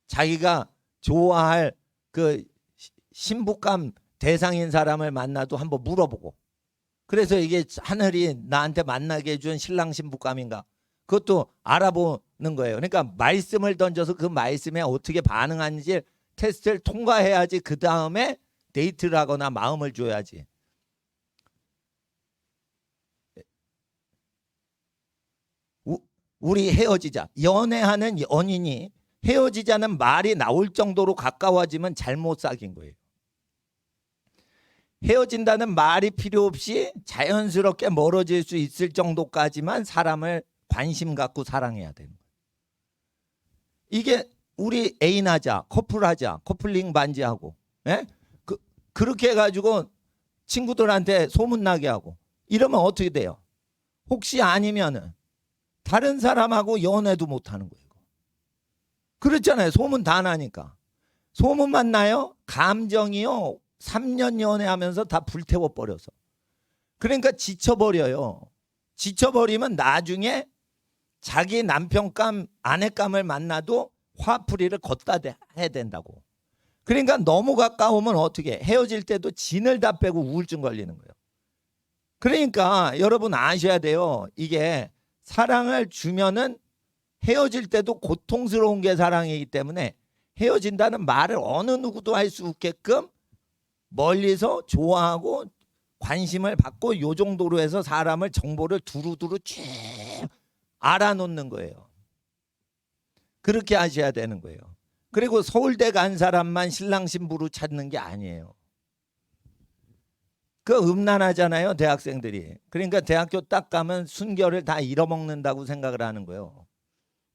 자기가 좋아할 그 신부감 대상인 사람을 만나도 한번 물어보고 그래서 이게 하늘이 나한테 만나게 해준 신랑 신부감인가 그것도 알아보는 거예요. 그러니까 말씀을 던져서 그 말씀에 어떻게 반응하는지 테스트를 통과해야지 그 다음에 데이트를 하거나 마음을 줘야지. 우리 헤어지자. 연애하는 연인이 헤어지자는 말이 나올 정도로 가까워지면 잘못 사귄 거예요. 헤어진다는 말이 필요 없이 자연스럽게 멀어질 수 있을 정도까지만 사람을 관심 갖고 사랑해야 되는 거예요. 이게 우리 애인하자, 커플하자, 커플링 반지하고 예? 그렇게 해가지고 친구들한테 소문나게 하고 이러면 어떻게 돼요? 혹시 아니면은 다른 사람하고 연애도 못하는 거예요. 그렇잖아요. 소문 다 나니까. 소문만 나요? 감정이요. 3년 연애하면서 다 불태워버려서. 그러니까 지쳐버려요. 지쳐버리면 나중에 자기 남편감, 아내감을 만나도 화풀이를 걷다 해야 된다고. 그러니까 너무 가까우면 어떻게 헤어질 때도 진을 다 빼고 우울증 걸리는 거예요. 그러니까 여러분 아셔야 돼요. 이게 사랑을 주면은 헤어질 때도 고통스러운 게 사랑이기 때문에 헤어진다는 말을 어느 누구도 할 수 없게끔 멀리서 좋아하고 관심을 받고 요 정도로 해서 사람을 정보를 두루두루 쭉 알아놓는 거예요. 그렇게 하셔야 되는 거예요. 그리고 서울대 간 사람만 신랑 신부로 찾는 게 아니에요. 그 음란하잖아요, 대학생들이. 그러니까 대학교 딱 가면 순결을 다 잃어먹는다고 생각을 하는 거예요.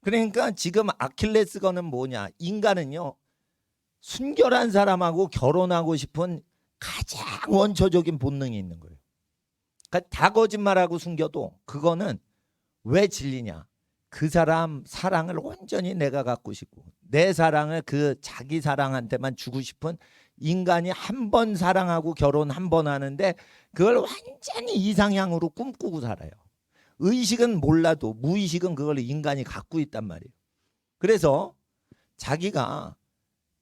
그러니까 지금 아킬레스건은 뭐냐? 인간은요, 순결한 사람하고 결혼하고 싶은 가장 원초적인 본능이 있는 거예요. 그러니까 다 거짓말하고 숨겨도 그거는 왜 진리냐? 그 사람 사랑을 온전히 내가 갖고 싶고 내 사랑을 그 자기 사랑한테만 주고 싶은 인간이 한 번 사랑하고 결혼 한 번 하는데 그걸 완전히 이상향으로 꿈꾸고 살아요. 의식은 몰라도 무의식은 그걸 인간이 갖고 있단 말이에요. 그래서 자기가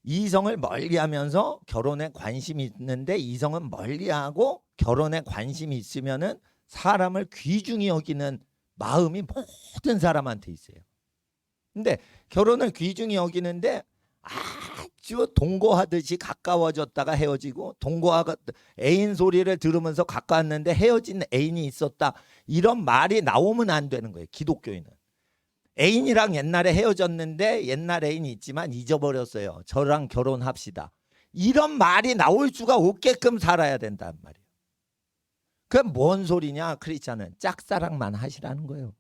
이성을 멀리하면서 결혼에 관심이 있는데 이성은 멀리하고 결혼에 관심이 있으면은 사람을 귀중히 여기는 마음이 모든 사람한테 있어요. 근데 결혼을 귀중히 여기는데 아주 동거하듯이 가까워졌다가 헤어지고 애인 소리를 들으면서 가까웠는데 헤어진 애인이 있었다. 이런 말이 나오면 안 되는 거예요. 기독교인은. 애인이랑 옛날에 헤어졌는데 옛날 애인이 있지만 잊어버렸어요. 저랑 결혼합시다. 이런 말이 나올 수가 없게끔 살아야 된단 말이에요. 그럼 뭔 소리냐? 크리스찬은 짝사랑만 하시라는 거예요.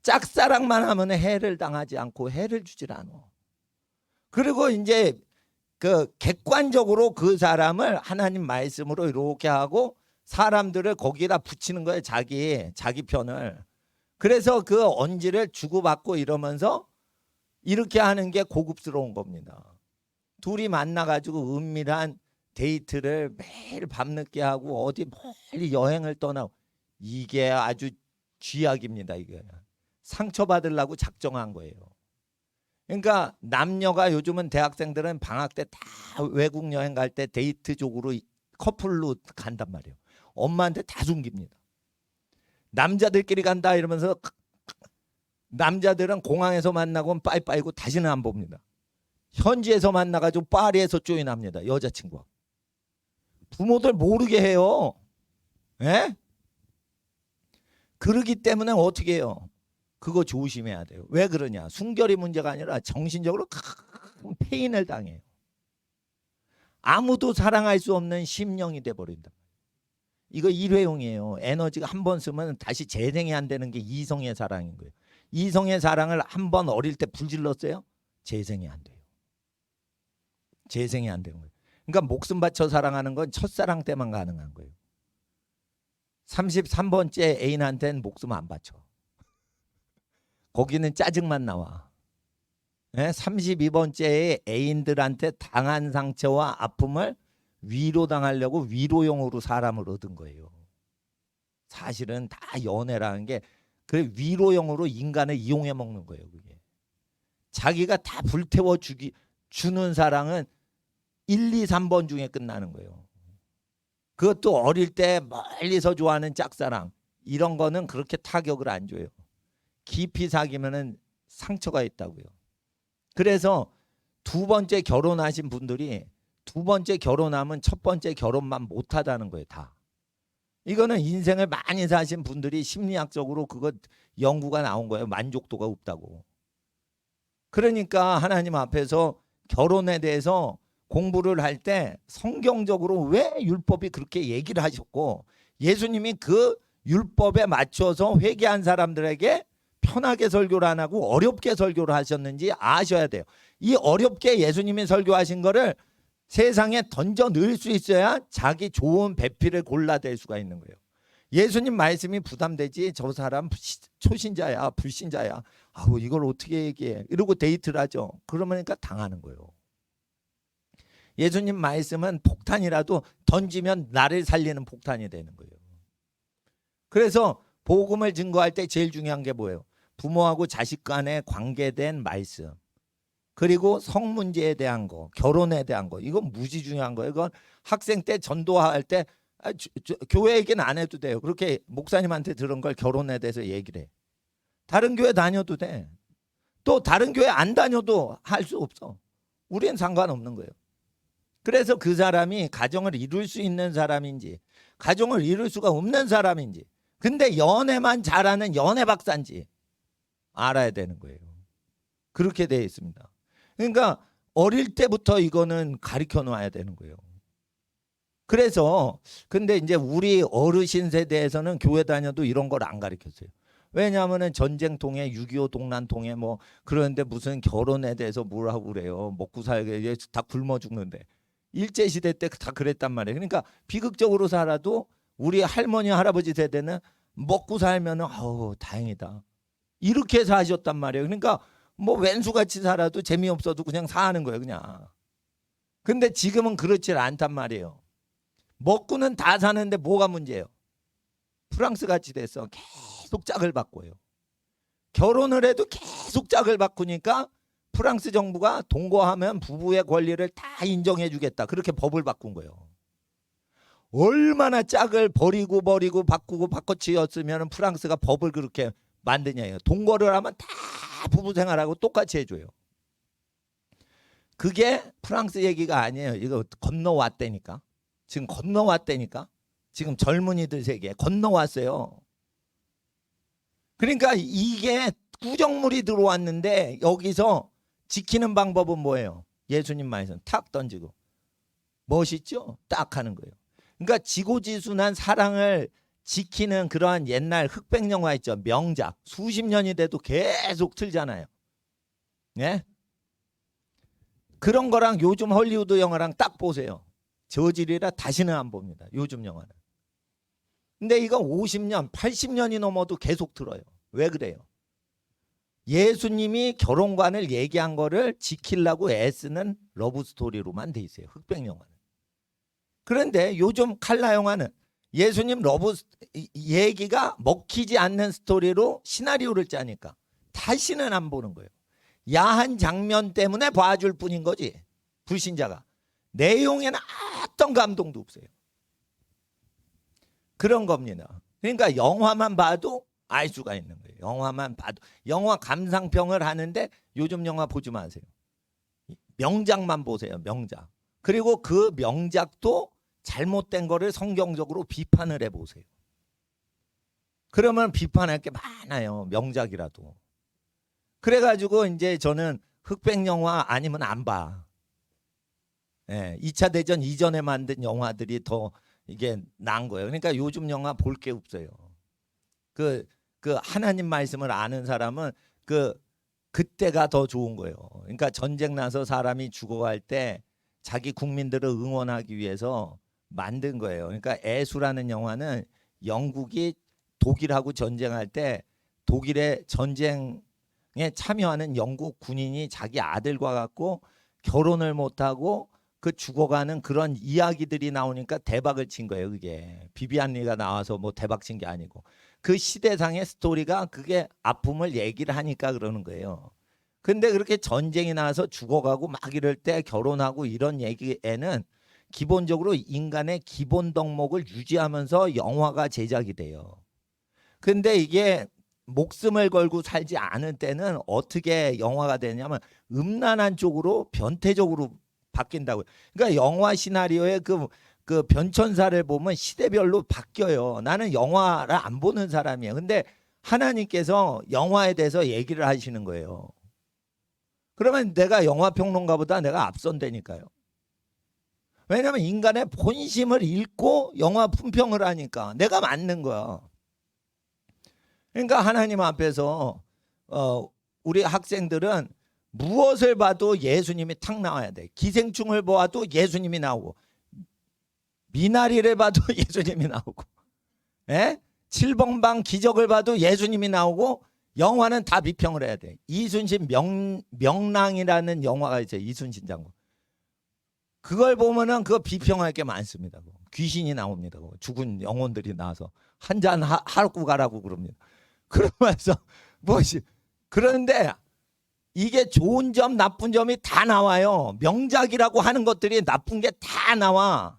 짝사랑만 하면 해를 당하지 않고 해를 주질 않아. 그리고 이제 그 객관적으로 그 사람을 하나님 말씀으로 이렇게 하고 사람들을 거기다 붙이는 거예요. 자기 편을. 그래서 그 언지를 주고받고 이러면서 이렇게 하는 게 고급스러운 겁니다. 둘이 만나가지고 은밀한 데이트를 매일 밤늦게 하고 어디 멀리 여행을 떠나고 이게 아주 쥐약입니다. 이게 상처받으려고 작정한 거예요. 그러니까 남녀가 요즘은 대학생들은 방학 때 다 외국 여행 갈 때 데이트적으로 커플로 간단 말이에요. 엄마한테 다 숨깁니다. 남자들끼리 간다 이러면서 남자들은 공항에서 만나고 빠이빠이고 다시는 안 봅니다. 현지에서 만나가지고 파리에서 조인합니다. 여자친구와. 부모들 모르게 해요. 예? 그러기 때문에 어떻게 해요? 그거 조심해야 돼요. 왜 그러냐? 순결이 문제가 아니라 정신적으로 큰 페인을 당해요. 아무도 사랑할 수 없는 심령이 돼버린다. 이거 일회용이에요. 에너지가 한 번 쓰면 다시 재생이 안 되는 게 이성의 사랑인 거예요. 이성의 사랑을 한 번 어릴 때 불질렀어요? 재생이 안 돼요. 재생이 안 되는 거예요. 그러니까 목숨 바쳐 사랑하는 건 첫사랑 때만 가능한 거예요. 33번째 애인한테는 목숨 안 바쳐. 거기는 짜증만 나와. 32번째의 애인들한테 당한 상처와 아픔을 위로당하려고 위로용으로 사람을 얻은 거예요. 사실은 다 연애라는 게 그 위로용으로 인간을 이용해 먹는 거예요. 그게. 자기가 다 불태워 주는 사랑은 1, 2, 3번 중에 끝나는 거예요. 그것도 어릴 때 멀리서 좋아하는 짝사랑 이런 거는 그렇게 타격을 안 줘요. 깊이 사귀면은 상처가 있다고요. 그래서 두 번째 결혼하신 분들이 두 번째 결혼하면 첫 번째 결혼만 못하다는 거예요. 다. 이거는 인생을 많이 사신 분들이 심리학적으로 그거 연구가 나온 거예요. 만족도가 없다고. 그러니까 하나님 앞에서 결혼에 대해서 공부를 할 때 성경적으로 왜 율법이 그렇게 얘기를 하셨고 예수님이 그 율법에 맞춰서 회개한 사람들에게 편하게 설교를 안 하고 어렵게 설교를 하셨는지 아셔야 돼요. 이 어렵게 예수님이 설교하신 거를 세상에 던져 넣을 수 있어야 자기 좋은 배필을 골라댈 수가 있는 거예요. 예수님 말씀이 부담되지 저 사람 초신자야 불신자야 아우 이걸 어떻게 얘기해 이러고 데이트를 하죠. 그러니까 당하는 거예요. 예수님 말씀은 폭탄이라도 던지면 나를 살리는 폭탄이 되는 거예요. 그래서 복음을 증거할 때 제일 중요한 게 뭐예요? 부모하고 자식 간에 관계된 말씀. 그리고 성 문제에 대한 거, 결혼에 대한 거. 이건 무지 중요한 거예요. 이건 학생 때 전도할 때 교회 얘기는 안 해도 돼요. 그렇게 목사님한테 들은 걸 결혼에 대해서 얘기를 해. 다른 교회 다녀도 돼. 또 다른 교회 안 다녀도 할 수 없어. 우리는 상관없는 거예요. 그래서 그 사람이 가정을 이룰 수 있는 사람인지 가정을 이룰 수가 없는 사람인지 근데 연애만 잘하는 연애 박사인지 알아야 되는 거예요. 그렇게 되어 있습니다. 그러니까 어릴 때부터 이거는 가르쳐 놔야 되는 거예요. 그래서 근데 이제 우리 어르신 세대에서는 교회 다녀도 이런 걸 안 가르쳤어요. 왜냐하면은 전쟁통에 6.25 동란통에 뭐 그러는데 무슨 결혼에 대해서 뭘 하고 그래요. 먹고 살게 다 굶어 죽는데. 일제시대 때 다 그랬단 말이에요. 그러니까 비극적으로 살아도 우리 할머니 할아버지 세대는 먹고 살면은 아우 다행이다. 이렇게 사셨단 말이에요. 그러니까 뭐 왼수같이 살아도 재미없어도 그냥 사는 거예요. 그냥. 근데 지금은 그렇지 않단 말이에요. 먹고는 다 사는데 뭐가 문제예요? 프랑스 같이 됐어. 계속 짝을 바꿔요. 결혼을 해도 계속 짝을 바꾸니까 프랑스 정부가 동거하면 부부의 권리를 다 인정해 주겠다. 그렇게 법을 바꾼 거예요. 얼마나 짝을 버리고 바꾸고 바꿔치웠으면 프랑스가 법을 그렇게 만드냐예요. 동거를 하면 다 부부 생활하고 똑같이 해줘요. 그게 프랑스 얘기가 아니에요. 이거 건너왔다니까. 지금 건너왔다니까. 지금 젊은이들 세계에 건너왔어요. 그러니까 이게 구정물이 들어왔는데 여기서 지키는 방법은 뭐예요? 예수님 말씀 탁 던지고 멋있죠? 딱 하는 거예요. 그러니까 지고지순한 사랑을 지키는 그러한 옛날 흑백 영화 있죠. 명작. 수십 년이 돼도 계속 틀잖아요. 예? 그런 거랑 요즘 헐리우드 영화랑 딱 보세요. 저질이라 다시는 안 봅니다. 요즘 영화는. 근데 이거 50년, 80년이 넘어도 계속 들어요. 왜 그래요? 예수님이 결혼관을 얘기한 거를 지키려고 애쓰는 러브스토리로만 돼 있어요. 흑백 영화는. 그런데 요즘 칼라 영화는 예수님 러브 얘기가 먹히지 않는 스토리로 시나리오를 짜니까 다시는 안 보는 거예요. 야한 장면 때문에 봐줄 뿐인 거지. 불신자가. 내용에는 어떤 감동도 없어요. 그런 겁니다. 그러니까 영화만 봐도 알 수가 있는 거예요. 영화만 봐도. 영화 감상평을 하는데 요즘 영화 보지 마세요. 명작만 보세요. 명작. 그리고 그 명작도 잘못된 거를 성경적으로 비판을 해보세요. 그러면 비판할 게 많아요. 명작이라도. 그래가지고 이제 저는 흑백 영화 아니면 안 봐. 예, 2차 대전 이전에 만든 영화들이 더 이게 나은 거예요. 그러니까 요즘 영화 볼 게 없어요. 그 하나님 말씀을 아는 사람은 그때가 더 좋은 거예요. 그러니까 전쟁 나서 사람이 죽어갈 때 자기 국민들을 응원하기 위해서 만든 거예요. 그러니까 애수라는 영화는 영국이 독일하고 전쟁할 때 독일의 전쟁에 참여하는 영국 군인이 자기 아들과 갖고 결혼을 못하고 그 죽어가는 그런 이야기들이 나오니까 대박을 친 거예요. 그게 비비안 리가 나와서 뭐 대박 친 게 아니고 그 시대상의 스토리가 그게 아픔을 얘기를 하니까 그러는 거예요. 근데 그렇게 전쟁이 나서 죽어가고 막 이럴 때 결혼하고 이런 얘기에는 기본적으로 인간의 기본 덕목을 유지하면서 영화가 제작이 돼요. 근데 이게 목숨을 걸고 살지 않을 때는 어떻게 영화가 되냐면 음란한 쪽으로 변태적으로 바뀐다고요. 그러니까 영화 시나리오의 그 변천사를 보면 시대별로 바뀌어요. 나는 영화를 안 보는 사람이에요. 근데 하나님께서 영화에 대해서 얘기를 하시는 거예요. 그러면 내가 영화 평론가보다 내가 앞선다니까요. 왜냐하면 인간의 본심을 읽고 영화 품평을 하니까 내가 맞는 거야. 그러니까 하나님 앞에서 우리 학생들은 무엇을 봐도 예수님이 탁 나와야 돼. 기생충을 봐도 예수님이 나오고 미나리를 봐도 예수님이 나오고 7번방 기적을 봐도 예수님이 나오고 영화는 다 비평을 해야 돼. 이순신 명랑이라는 영화가 있어요. 이순신 장군. 그걸 보면은 그거 비평할 게 많습니다. 귀신이 나옵니다. 죽은 영혼들이 나와서 한잔 하고 가라고 그럽니다. 그러면서 뭐지? 그런데 이게 좋은 점, 나쁜 점이 다 나와요. 명작이라고 하는 것들이 나쁜 게 다 나와.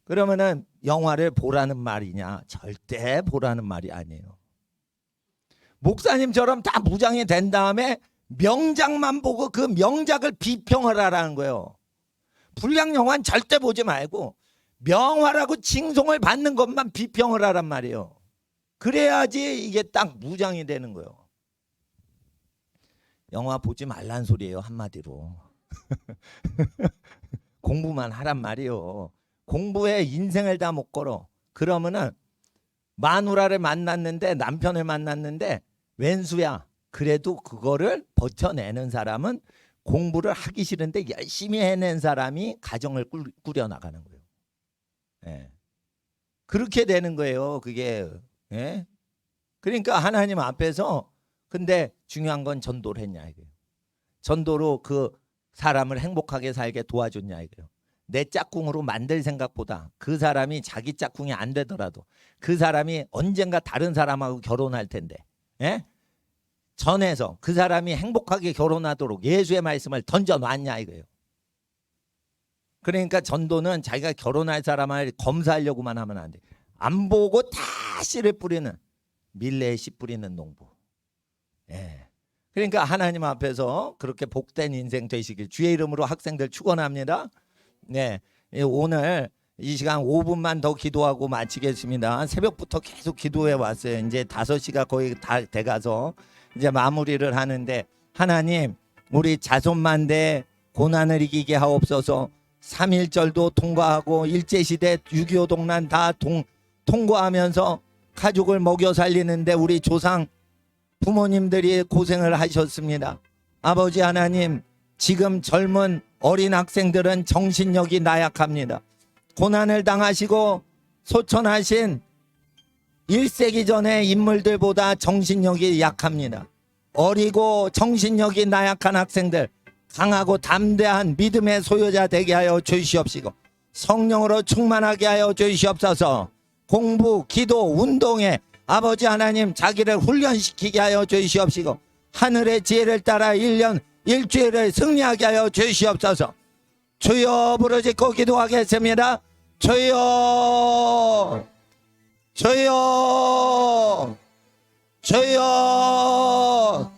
그러면은 영화를 보라는 말이냐? 절대 보라는 말이 아니에요. 목사님처럼 다 무장이 된 다음에 명작만 보고 그 명작을 비평을 하라는 거예요. 불량 영화는 절대 보지 말고 명화라고 칭송을 받는 것만 비평을 하란 말이에요. 그래야지 이게 딱 무장이 되는 거예요. 영화 보지 말란 소리예요. 한마디로. 공부만 하란 말이에요. 공부에 인생을 다 못 걸어. 그러면은 마누라를 만났는데 남편을 만났는데 왼수야. 그래도 그거를 버텨내는 사람은 공부를 하기 싫은데 열심히 해낸 사람이 가정을 꾸려나가는 거예요. 예. 그렇게 되는 거예요. 그게. 예? 그러니까 하나님 앞에서 근데 중요한 건 전도를 했냐 이거예요. 전도로 그 사람을 행복하게 살게 도와줬냐 이거요. 내 짝꿍으로 만들 생각보다 그 사람이 자기 짝꿍이 안 되더라도 그 사람이 언젠가 다른 사람하고 결혼할 텐데, 예? 전해서 그 사람이 행복하게 결혼하도록 예수의 말씀을 던져놨냐 이거예요. 그러니까 전도는 자기가 결혼할 사람을 검사하려고만 하면 안 돼. 안 보고 다 씨를 뿌리는, 밀레에 씨 뿌리는 농부. 예. 그러니까 하나님 앞에서 그렇게 복된 인생 되시길 주의 이름으로 학생들 축원합니다. 네, 오늘 이 시간 5분만 더 기도하고 마치겠습니다. 새벽부터 계속 기도해 왔어요. 이제 5시가 거의 다 돼가서 이제 마무리를 하는데, 하나님 우리 자손만대 고난을 이기게 하옵소서. 3.1절도 통과하고 일제시대 6.25 동란 다 통과하면서 가족을 먹여 살리는데 우리 조상 부모님들이 고생을 하셨습니다. 아버지 하나님, 지금 젊은 어린 학생들은 정신력이 나약합니다. 고난을 당하시고 소천하신 1세기 전의 인물들보다 정신력이 약합니다. 어리고 정신력이 나약한 학생들, 강하고 담대한 믿음의 소유자 되게 하여 주시옵시고 성령으로 충만하게 하여 주시옵소서. 공부, 기도, 운동에 아버지 하나님 자기를 훈련시키게 하여 주시옵시고 하늘의 지혜를 따라 1년 일주일을 승리하게 하여 주시옵소서. 주여 부르짖고 기도하겠습니다. 주여, 주여, 주여.